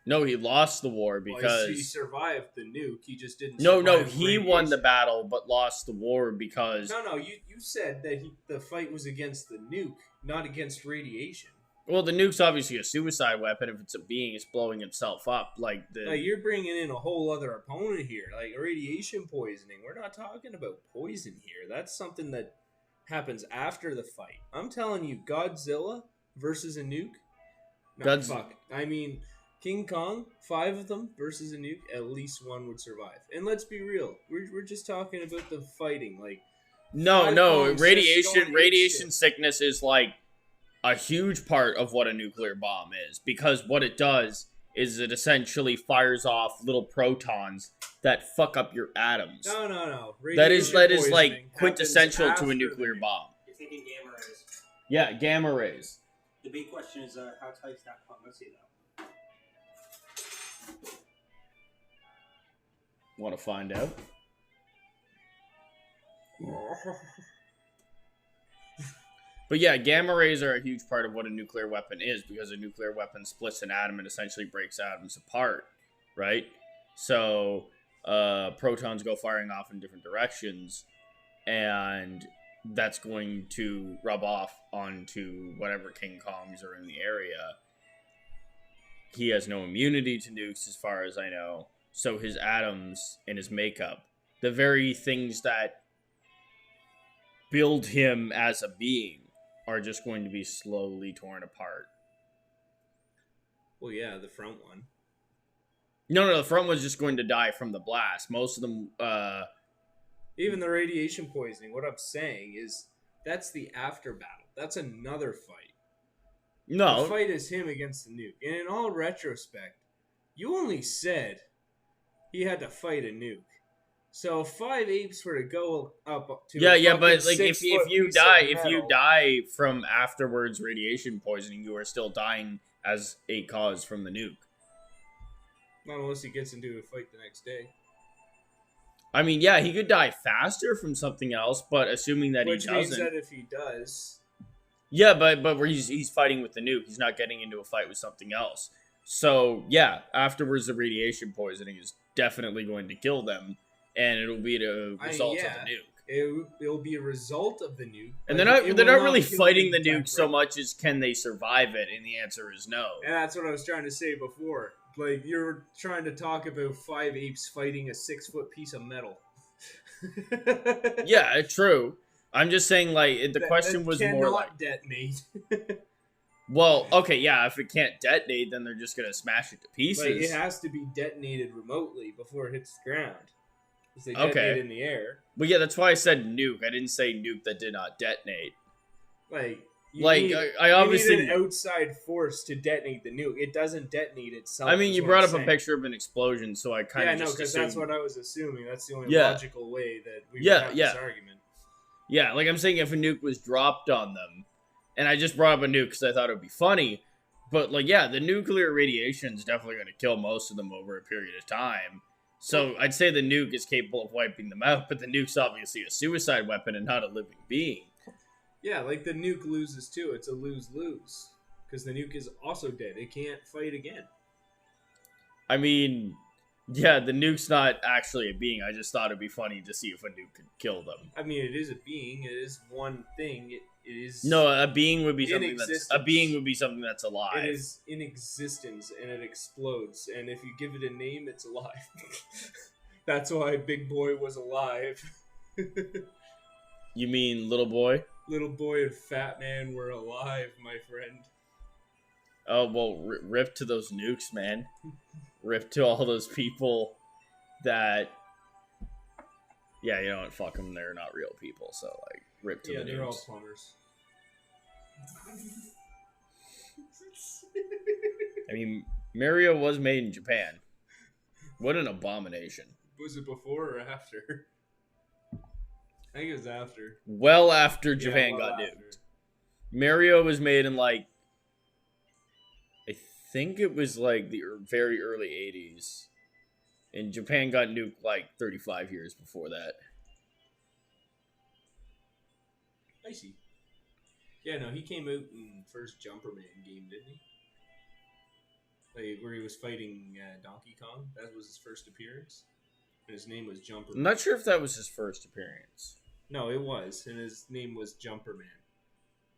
No, he lost the war Well, because... he survived the nuke, he just didn't No, survive he radiation. won the battle, but lost the war because... No, you said that the fight was against the nuke, not against radiation. Well, the nuke's obviously a suicide weapon. If it's a being, it's blowing itself up. Like, you're bringing in a whole other opponent here, like radiation poisoning. We're not talking about poison here. That's something that happens after the fight. I'm telling you, Godzilla versus a nuke. No, fuck. I mean, King Kong, 5 of them versus a nuke. At least one would survive. And let's be real, we're just talking about the fighting. Like, no, radiation sickness is like a huge part of what a nuclear bomb is, because what it does is it essentially fires off little protons that fuck up your atoms. No. That is like quintessential to a nuclear bomb. You're thinking gamma rays. Yeah, gamma rays. The big question is how tight is that Kong? Let's see though. Want to find out? But yeah, gamma rays are a huge part of what a nuclear weapon is, because a nuclear weapon splits an atom and essentially breaks atoms apart, right? So protons go firing off in different directions, and that's going to rub off onto whatever King Kongs are in the area. He has no immunity to nukes, as far as I know. So his atoms and his makeup, the very things that build him as a being, are just going to be slowly torn apart. Well, yeah, the front one. No, the front one's just going to die from the blast. Most of them, Even the radiation poisoning, what I'm saying is that's the after battle. That's another fight. no. The fight is him against the nuke. And in all retrospect, you only said he had to fight a nuke. So if 5 apes were to go up to Yeah, but like 6 if foot you piece die of metal, from afterwards radiation poisoning, you are still dying as a cause from the nuke. not unless he gets into a fight the next day. I mean, yeah, he could die faster from something else, but assuming that Which he means doesn't. that if he does, Yeah, but where he's fighting with the nuke, he's not getting into a fight with something else. So yeah, afterwards the radiation poisoning is definitely going to kill them, and it'll be the result of the nuke. it'll be a result of the nuke. And but they're it not will really kill fighting the them nuke so directly. much as can they survive it, and the answer is no. And that's what I was trying to say before. Like, you're trying to talk about 5 apes fighting a 6 foot piece of metal. Yeah, true. I'm just saying, like, the question was more like, detonate. well, okay, yeah, if it can't detonate, then they're just gonna smash it to pieces. Like, it has to be detonated remotely before it hits the ground. Because they Okay. detonate in the air. But yeah, that's why I said nuke. I didn't say nuke that did not detonate. Like, I obviously you need an outside force to detonate the nuke. It doesn't detonate itself. I mean, is you what brought I'm up a saying. picture of an explosion, so I kind Yeah, of no, just because assumed. that's what I was assuming. That's the only Yeah. logical way that we Yeah, would have yeah. this argument. Yeah, like I'm saying, if a nuke was dropped on them, and I just brought up a nuke because I thought it would be funny, but like, yeah, the nuclear radiation is definitely going to kill most of them over a period of time. So I'd say the nuke is capable of wiping them out, but the nuke's obviously a suicide weapon and not a living being. Yeah, like the nuke loses too. It's a lose-lose. Because the nuke is also dead. It can't fight again. I mean, yeah, the nuke's not actually a being. I just thought it'd be funny to see if a nuke could kill them. I mean, it is a being. It is one thing. It is. No, a being would be In something that's alive. It is in existence and it explodes. And if you give it a name, it's alive. That's why Big Boy was alive. You mean little boy? Little Boy and Fat Man were alive, my friend. Oh, well, rip to those nukes, man. Rip to all those people that... Yeah, you know what? Fuck them. They're not real people, so, like, rip to Yeah, the they're all nukes. plumbers. I mean, Mario was made in Japan. What an abomination. Was it before or after? I think it was after. Well after Japan Yeah, well got after. nuked. Mario was made in, like... I think it was, like, the very early 80s. And Japan got nuked, like, 35 years before that. I see. Yeah, no, he came out in first Jumper Man game, didn't he? Like, where he was fighting Donkey Kong. That was his first appearance. And his name was Jumper I'm Man. not sure if that was his first appearance. No, it was. And his name was Jumper Man.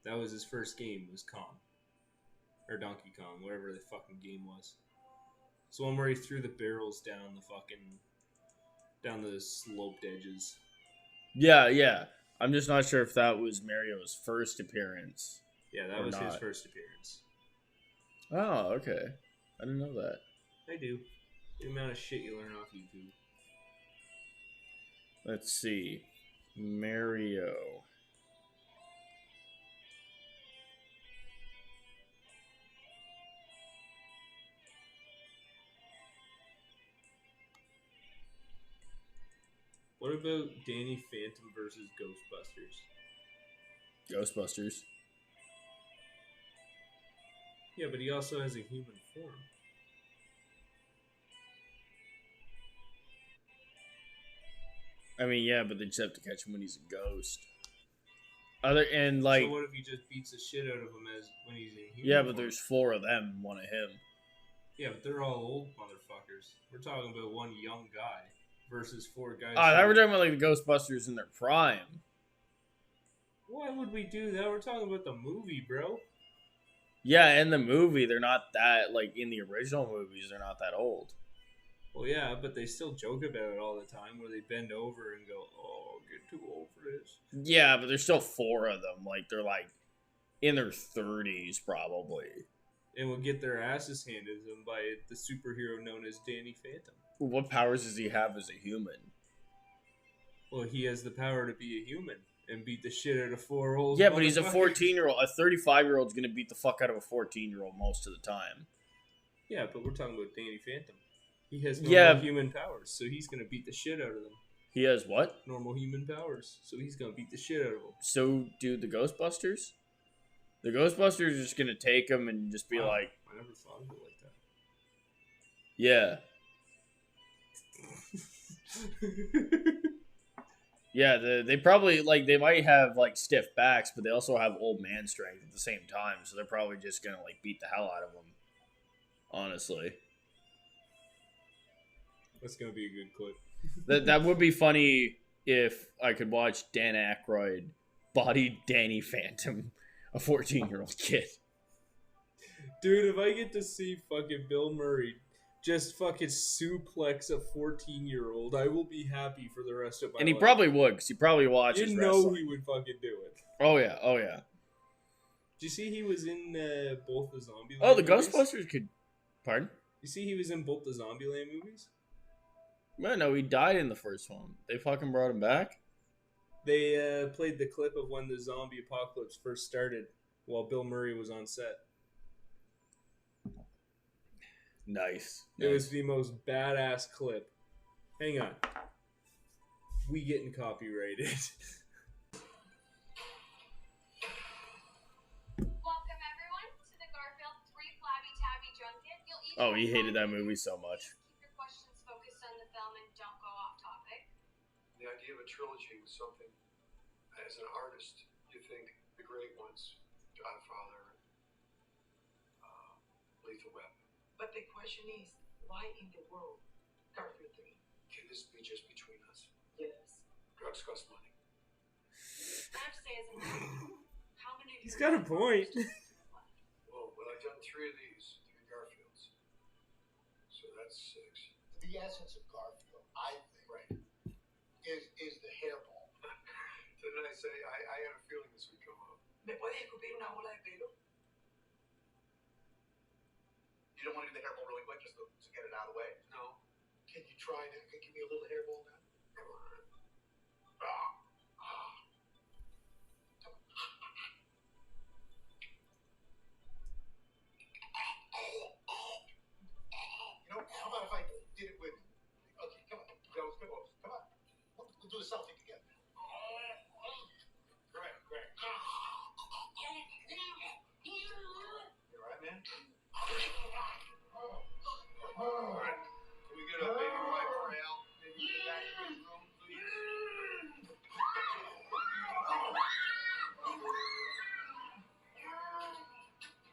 That was his first game, was Kong. Or Donkey Kong, whatever the fucking game was. It's the one where he threw the barrels down the sloped edges. Yeah. I'm just not sure if that was Mario's first appearance. Yeah, that Or was his not. first appearance. Oh, okay. I didn't know that. I do. The amount of shit you learn off YouTube. Let's see. Mario. What about Danny Phantom versus Ghostbusters? Ghostbusters. Yeah, but he also has a human form. I mean, yeah, but they just have to catch him when he's a ghost. Like, so what if he just beats the shit out of him as when he's in human yeah, form? but there's 4 of them, and 1 of him. Yeah, but they're all old motherfuckers. We're talking about one young guy versus 4 guys. Oh, that we're talking about like the Ghostbusters in their prime. Why would we do that? We're talking about the movie, bro. Yeah, in the movie, they're not that, like, in the original movies, they're not that old. Well, yeah, but they still joke about it all the time where they bend over and go, oh, get too old for this. Yeah, but there's still 4 of them. Like, they're, like, in their 30s, probably. And will get their asses handed to them by the superhero known as Danny Phantom. What powers does he have as a human? Well, he has the power to be a human and beat the shit out of 4 old Yeah, but he's a motherfuckers. 14-year-old. A 35-year-old's going to beat the fuck out of a 14-year-old most of the time. Yeah, but we're talking about Danny Phantom. He has Yeah. normal human powers, so he's going to beat the shit out of them. He has what? Normal human powers, so he's going to beat the shit out of them. So do the Ghostbusters? The Ghostbusters are just going to take him and just be Wow, like, I never thought of it like yeah. Yeah, they probably, like, they might have, like, stiff backs, but they also have old man strength at the same time, so they're probably just going to, like, beat the hell out of them. Honestly. That's going to be a good clip. That would be funny if I could watch Dan Aykroyd body Danny Phantom, a 14-year-old kid. Dude, if I get to see fucking Bill Murray just fucking suplex a 14-year-old, I will be happy for the rest of my life. And he probably would, because he probably watches You know wrestling. he would fucking do it. Oh, yeah, oh, yeah. Did you see he was in both the Zombieland Oh, the movies? Ghostbusters could... Pardon? You see he was in both the Zombieland movies? No, he died in the first one. They fucking brought him back? They played the clip of when the zombie apocalypse first started while Bill Murray was on set. Nice. It was the most badass clip. Hang on. We getting copyrighted. Welcome everyone to the Garfield 3 Flabby Tabby Junket. You'll each Oh, have he hated 5 that movie minutes. so much. Keep your questions focused on the film and don't go off topic. The idea of a trilogy was something, as an artist, you think the great ones, Godfather, Lethal Weapon. But the question is, why in the world Garfield 3? Can this be just between us? Yes. Drugs cost money. Snatch says, how many of He's your got a point. Well, when I've done 3 of these, 3 Garfields, so that's 6. The essence of Garfield, I think, Right. is the hairball. Didn't I say I had a feeling this would come up? ¿Me puedes escupir una bola de pelo? You don't want to do the hairball really quick just to get it out of the way. No. Can you try to give me a little hairball now? Come on. You know, how about if I did it with... Okay, come on. That was good. Come on. We'll do the selfie together. Great. You alright, man? Alright. Can we get a baby wipe for Al? Maybe get back to his room, please?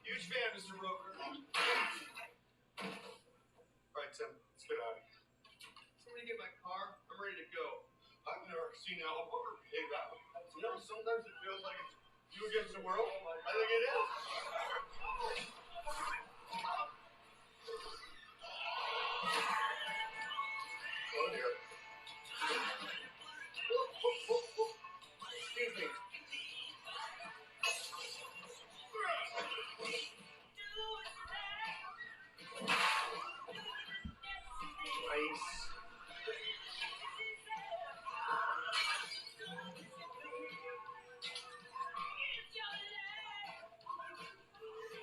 Huge fan, Mr. Roker. Alright, Tim, let's get out of here. Somebody get my car. I'm ready to go. I've never seen Al Roker behave that way. You know, sometimes it feels like it's you against the world. I think it is. Oh dear. Excuse me. Ice.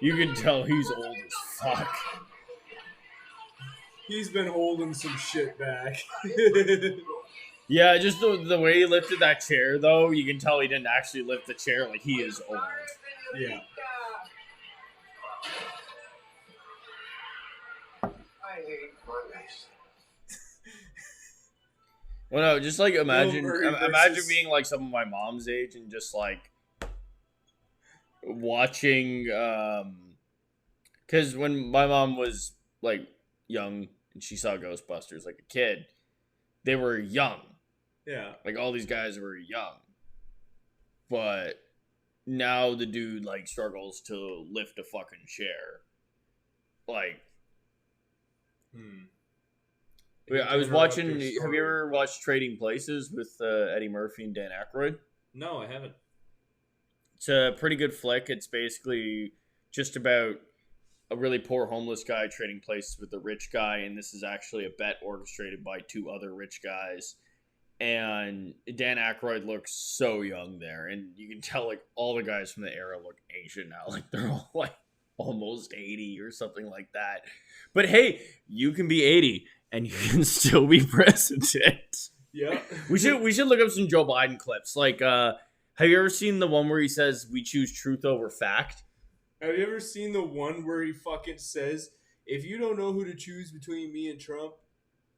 You can tell he's old as fuck. He's been holding some shit back. Yeah, just the way he lifted that chair, though, you can tell he didn't actually lift the chair like he is old. Yeah. I hate Mondays. Well, no, just like imagine Murray imagine versus- being like some of my mom's age and just like watching because when my mom was like young and she saw Ghostbusters like a kid, they were young. Yeah. Like all these guys were young. But now the dude like struggles to lift a fucking chair. Like yeah, I was watching. Have you ever watched Trading Places with Eddie Murphy and Dan Aykroyd? No, I haven't. It's a pretty good flick. It's basically just about a really poor homeless guy trading places with a rich guy, and this is actually a bet orchestrated by two other rich guys. And Dan Aykroyd looks so young there, and you can tell like all the guys from the era look ancient now. Like they're all like almost 80 or something like that. But hey, you can be 80 and you can still be president. Yeah. We should look up some Joe Biden clips. Like, have you ever seen the one where he says we choose truth over fact? Have you ever seen the one where he fucking says, if you don't know who to choose between me and Trump,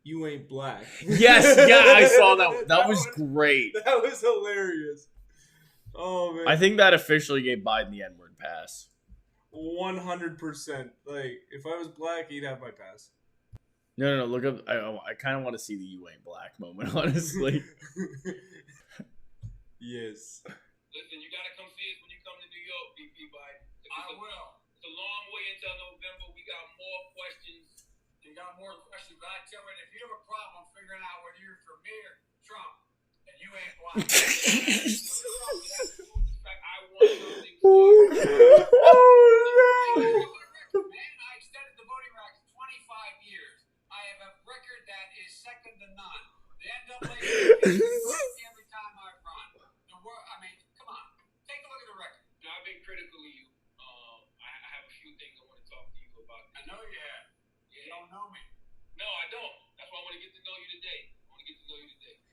you ain't black? Yes, yeah, I saw that. That was great. That was hilarious. Oh, man. I think that officially gave Biden the N-word pass. 100%. Like, if I was black, he'd have my pass. No, look up. I kind of want to see the "you ain't black" moment, honestly. Yes. Listen, you gotta come see us when you come to New York, BP Biden. I will. It's a long way until November. We got more questions. You got more questions, but I tell you, if you have a problem figuring out whether you're for me or Trump, and you ain't black. I want something. Man, I extended the voting rights 25 years. I have a record that is second to none. The NAACP every time I run. I mean, come on. Take a look at the record. I've been critical of you. I have a few things I want to talk to you about. I know you have. You don't know me. No, I don't. That's why I want to get to know you today.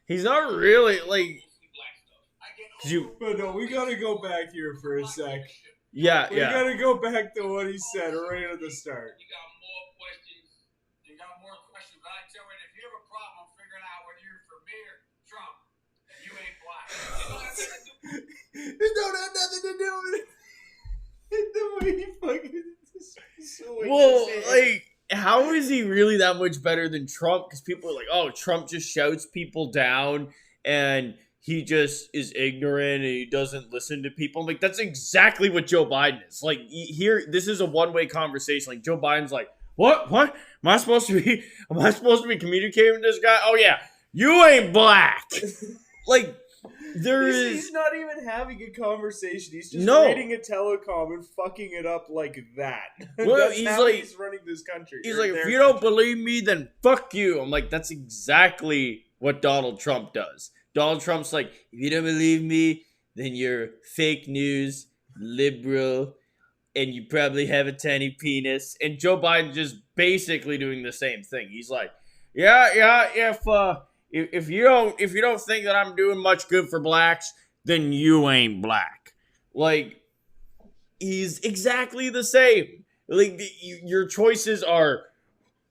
He's not really like. But no, we gotta go back here for a sec. Yeah. We gotta go back to what he said right at the start. You got more questions. But I tell you, if you have a problem figuring out whether you're for me or Trump, and you ain't black. It don't have nothing to do with it. The way he fucking. Well, like, how is he really that much better than Trump? Because people are like, oh, Trump just shouts people down and he just is ignorant and he doesn't listen to people. I'm like, that's exactly what Joe Biden is. Like, here, this is a one-way conversation. Like, Joe Biden's like, what? Am I supposed to be communicating with this guy? Oh, yeah, you ain't black. Like, He's not even having a conversation. He's just reading a telecom and fucking it up like that. Well, he's running this country. He's like, if you don't believe me, then fuck you. I'm like, that's exactly what Donald Trump does. Donald Trump's like, if you don't believe me, then you're fake news, liberal, and you probably have a tiny penis. And Joe Biden's just basically doing the same thing. He's like, if you don't think that I'm doing much good for blacks, then you ain't black. Like, he's exactly the same. Like, your choices are,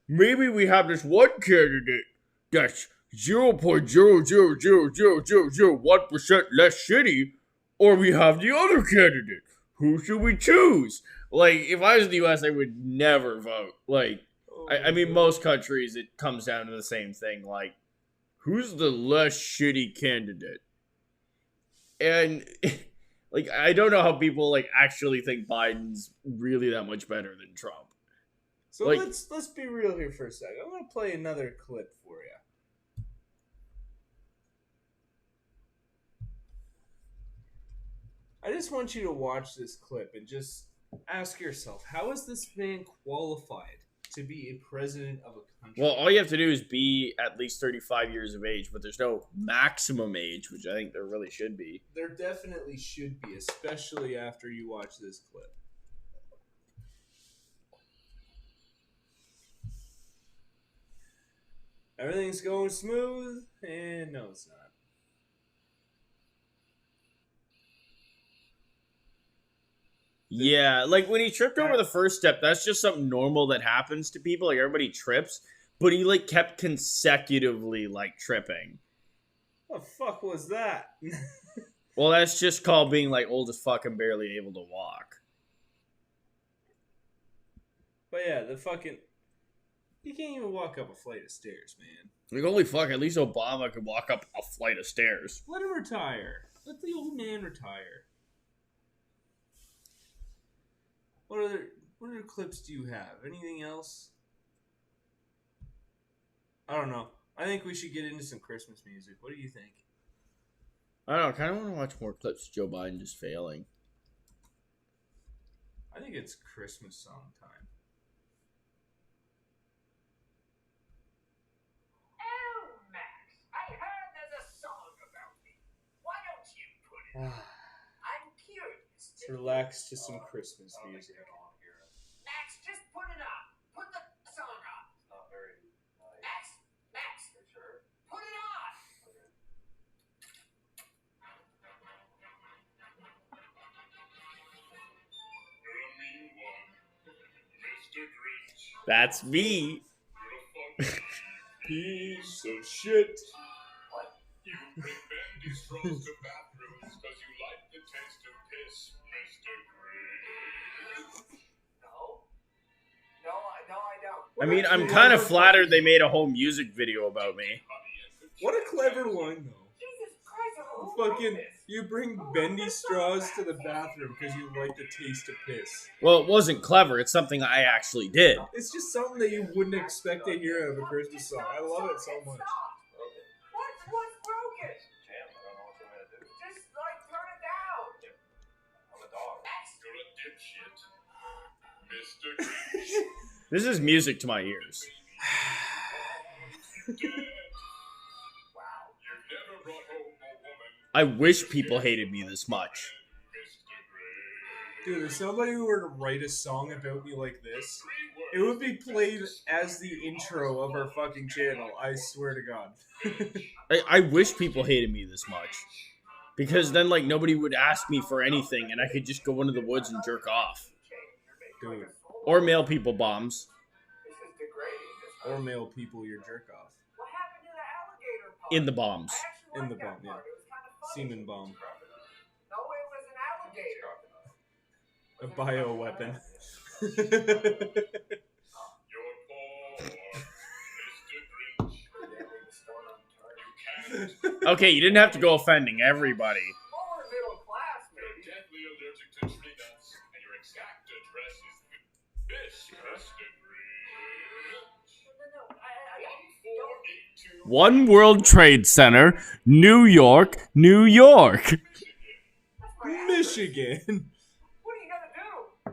maybe we have this one candidate that's 0.0000001% less shitty, or we have the other candidate. Who should we choose? Like, if I was in the U.S., I would never vote. Like, I mean, most countries, it comes down to the same thing. Like, who's the less shitty candidate? And, like, I don't know how people, like, actually think Biden's really that much better than Trump. So like, let's be real here for a second. I'm going to play another clip for you. I just want you to watch this clip and just ask yourself, how is this man qualified to be a president of a country? Well, all you have to do is be at least 35 years of age, but there's no maximum age, which I think there really should be. There definitely should be, especially after you watch this clip. Everything's going smooth, and no, it's not. Yeah, like when he tripped over the first step, that's just something normal that happens to people. Like, everybody trips, but he, like, kept consecutively, like, tripping. What the fuck was that? Well, that's just called being, like, old as fuck and barely able to walk. But yeah, the fucking... You can't even walk up a flight of stairs, man. Like, holy fuck, at least Obama could walk up a flight of stairs. Let him retire. Let the old man retire. What other clips do you have? Anything else? I don't know. I think we should get into some Christmas music. What do you think? I don't know, I kind of want to watch more clips of Joe Biden just failing. I think it's Christmas song time. Oh, Max, I heard there's a song about me. Why don't you put it on? I'm curious. Let's relax to some Christmas music. Max, just put it on. Put the song on. Not very Max, You sure? put it on. You're a mean one, Mr. Grinch. That's me. You're a funky Piece of shit. You bring bendy straws to bathrooms because you like the taste of piss, Mr. Grinch. No, I don't. I mean, I'm kind of flattered they made a whole music video about me. What a clever line, though. Jesus Christ, who Fucking, wrote this? you bring bendy straws to the bathroom because you like the taste of piss. Well, it wasn't clever. It's something I actually did. It's just something that you wouldn't expect to hear out of a Christmas song. I love it so much. What's broken? Jam, I don't know what you want me to do. Just like turn it down. I'm a dog. You're a dipshit, Mr. Grinch. This is music to my ears. Dead. Wow. You've never brought home a woman, I wish people hated me this much. Mr. Grinch. Dude, if somebody were to write a song about me like this, it would be played as the intro of our fucking channel. I swear to God. I wish people hated me this much. Because then, like, nobody would ask me for anything and I could just go into the woods and jerk off. Dude. Or mail people bombs. This is degrading. Or male people your jerk off. What happened to the alligator part? In the bombs. I actually In the liked that bomb, yeah. part. It was kind of funny. Semen bomb. No, it was an alligator. A bioweapon. You're poor, Mr. Grinch. You can't. Okay, you didn't have to go offending everybody. Lower middle class, You're maybe. deathly allergic to tree nuts, and your exact address is this, Mr. Grinch. No, 1482 One World Trade Center, New York, New York. that's my address. Michigan. What are you gonna do? I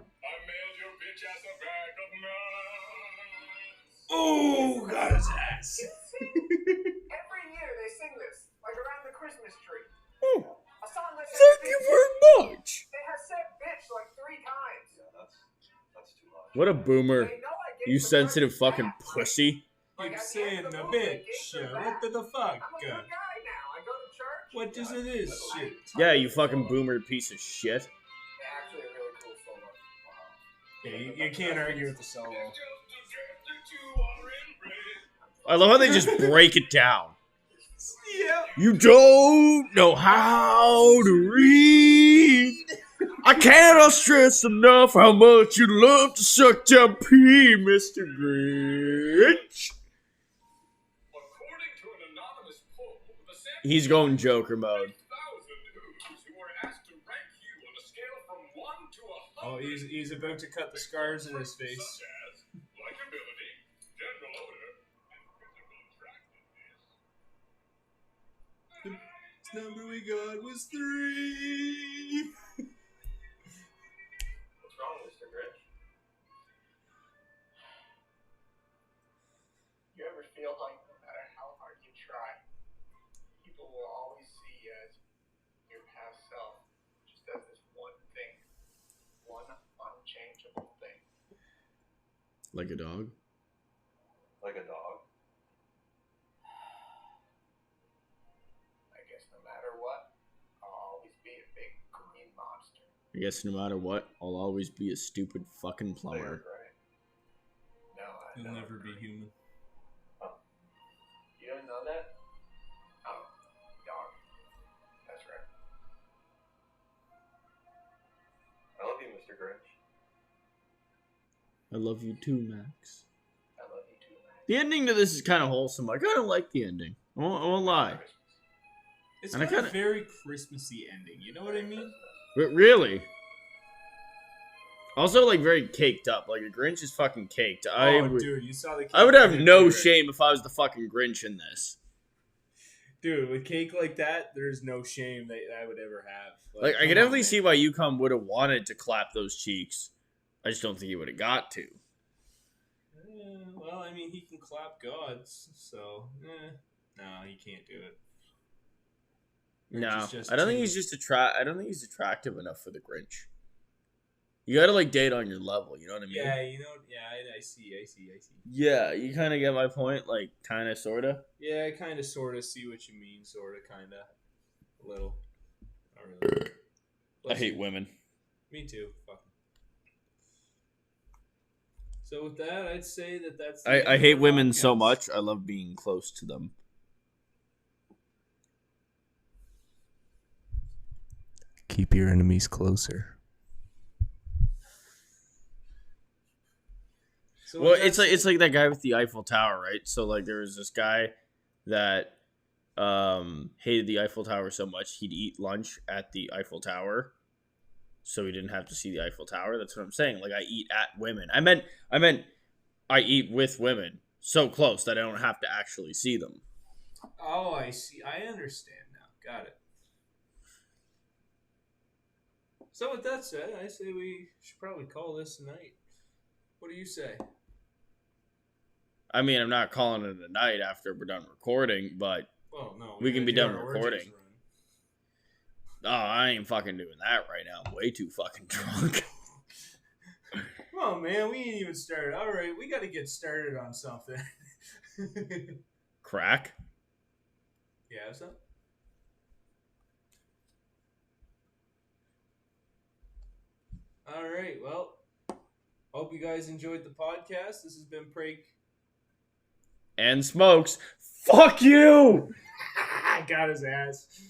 mailed your bitch ass a bag of nuts. Oh, got his ass. Every year they sing this, like around the Christmas tree. Oh, A song that says thank you bitch. very much. They have said bitch like 3 times. That's too much. What a boomer. They know I gave You the sensitive person fucking back. pussy. Like, Keep at the saying end of the movie, they bitch. gave them What back. the fuck? I'm a good guy now. I go to church. What is it is shit? Yeah, you fucking boomer piece of shit. Actually, a really cool solo. Yeah, you can't argue with the solo. I love how they just break it down. Yeah. You don't know how to read. I cannot stress enough how much you love to suck down pee, Mr. Grinch. According to an anonymous poll, the sample He's going Joker mode. 1,000 who were asked to rank you on a scale from 1 to 100. Oh, he's about to cut the scars in his face. Such as likability, general odor, and physical attractiveness. This number we got was 3. What's wrong, Mr. Grinch? You ever feel like no matter how hard you try, people will always see you as your past self, just as this one thing, one unchangeable thing. Like a dog? Like a dog. I guess no matter what, I'll always be a big green monster. I guess no matter what, I'll always be a stupid fucking Later, plumber. right? No, I He'll don't. never be human. You don't know that? Oh, dog. That's right. I love you, Mr. Grinch. I love you too, Max. I love you too, The ending to this is kind of wholesome. I kind of like the ending. I won't lie. It's And I got a kinda- very Christmassy ending. You know what I mean? But really? Also, like, very caked up. Like, the Grinch is fucking caked. Dude, you saw the cake. I would have with no your- shame if I was the fucking Grinch in this. Dude, with cake like that, there's no shame that I would ever have. Like, I come can on, definitely man. see why UConn would have wanted to clap those cheeks. I just don't think he would have got to. Well, I mean, he can clap gods, so no, he can't do it. Grinch No, is just I don't think too- he's just I don't think he's attractive enough for the Grinch. You gotta like date on your level. You know what I mean? Yeah, I see. Yeah, you kind of get my point. Like, kind of, sorta. Yeah, I kind of, sort of see what you mean. Sort of, kind of, a little. Not really. I hate women. Me too. Fuck. So with that, I'd say that's. the end I of hate our women so podcast. much. I love being close to them. Keep your enemies closer. So Well, with it's that- like that guy with the Eiffel Tower, right? So like there was this guy that hated the Eiffel Tower so much he'd eat lunch at the Eiffel Tower, so he didn't have to see the Eiffel Tower. That's what I'm saying. Like I eat at women. I meant I eat with women so close that I don't have to actually see them. Oh, I see. I understand now. Got it. So with that said, I say we should probably call this a night. What do you say? I mean, I'm not calling it a night after we're done recording, but Well, no. We can gotta be do done our recording. orgies run. oh, I ain't fucking doing that right now. I'm way too fucking drunk. Come on, man. We ain't even started. All right, we got to get started on something. Crack. You have some? All right. Well, hope you guys enjoyed the podcast. This has been Prank. And smokes. Fuck you! Got his ass.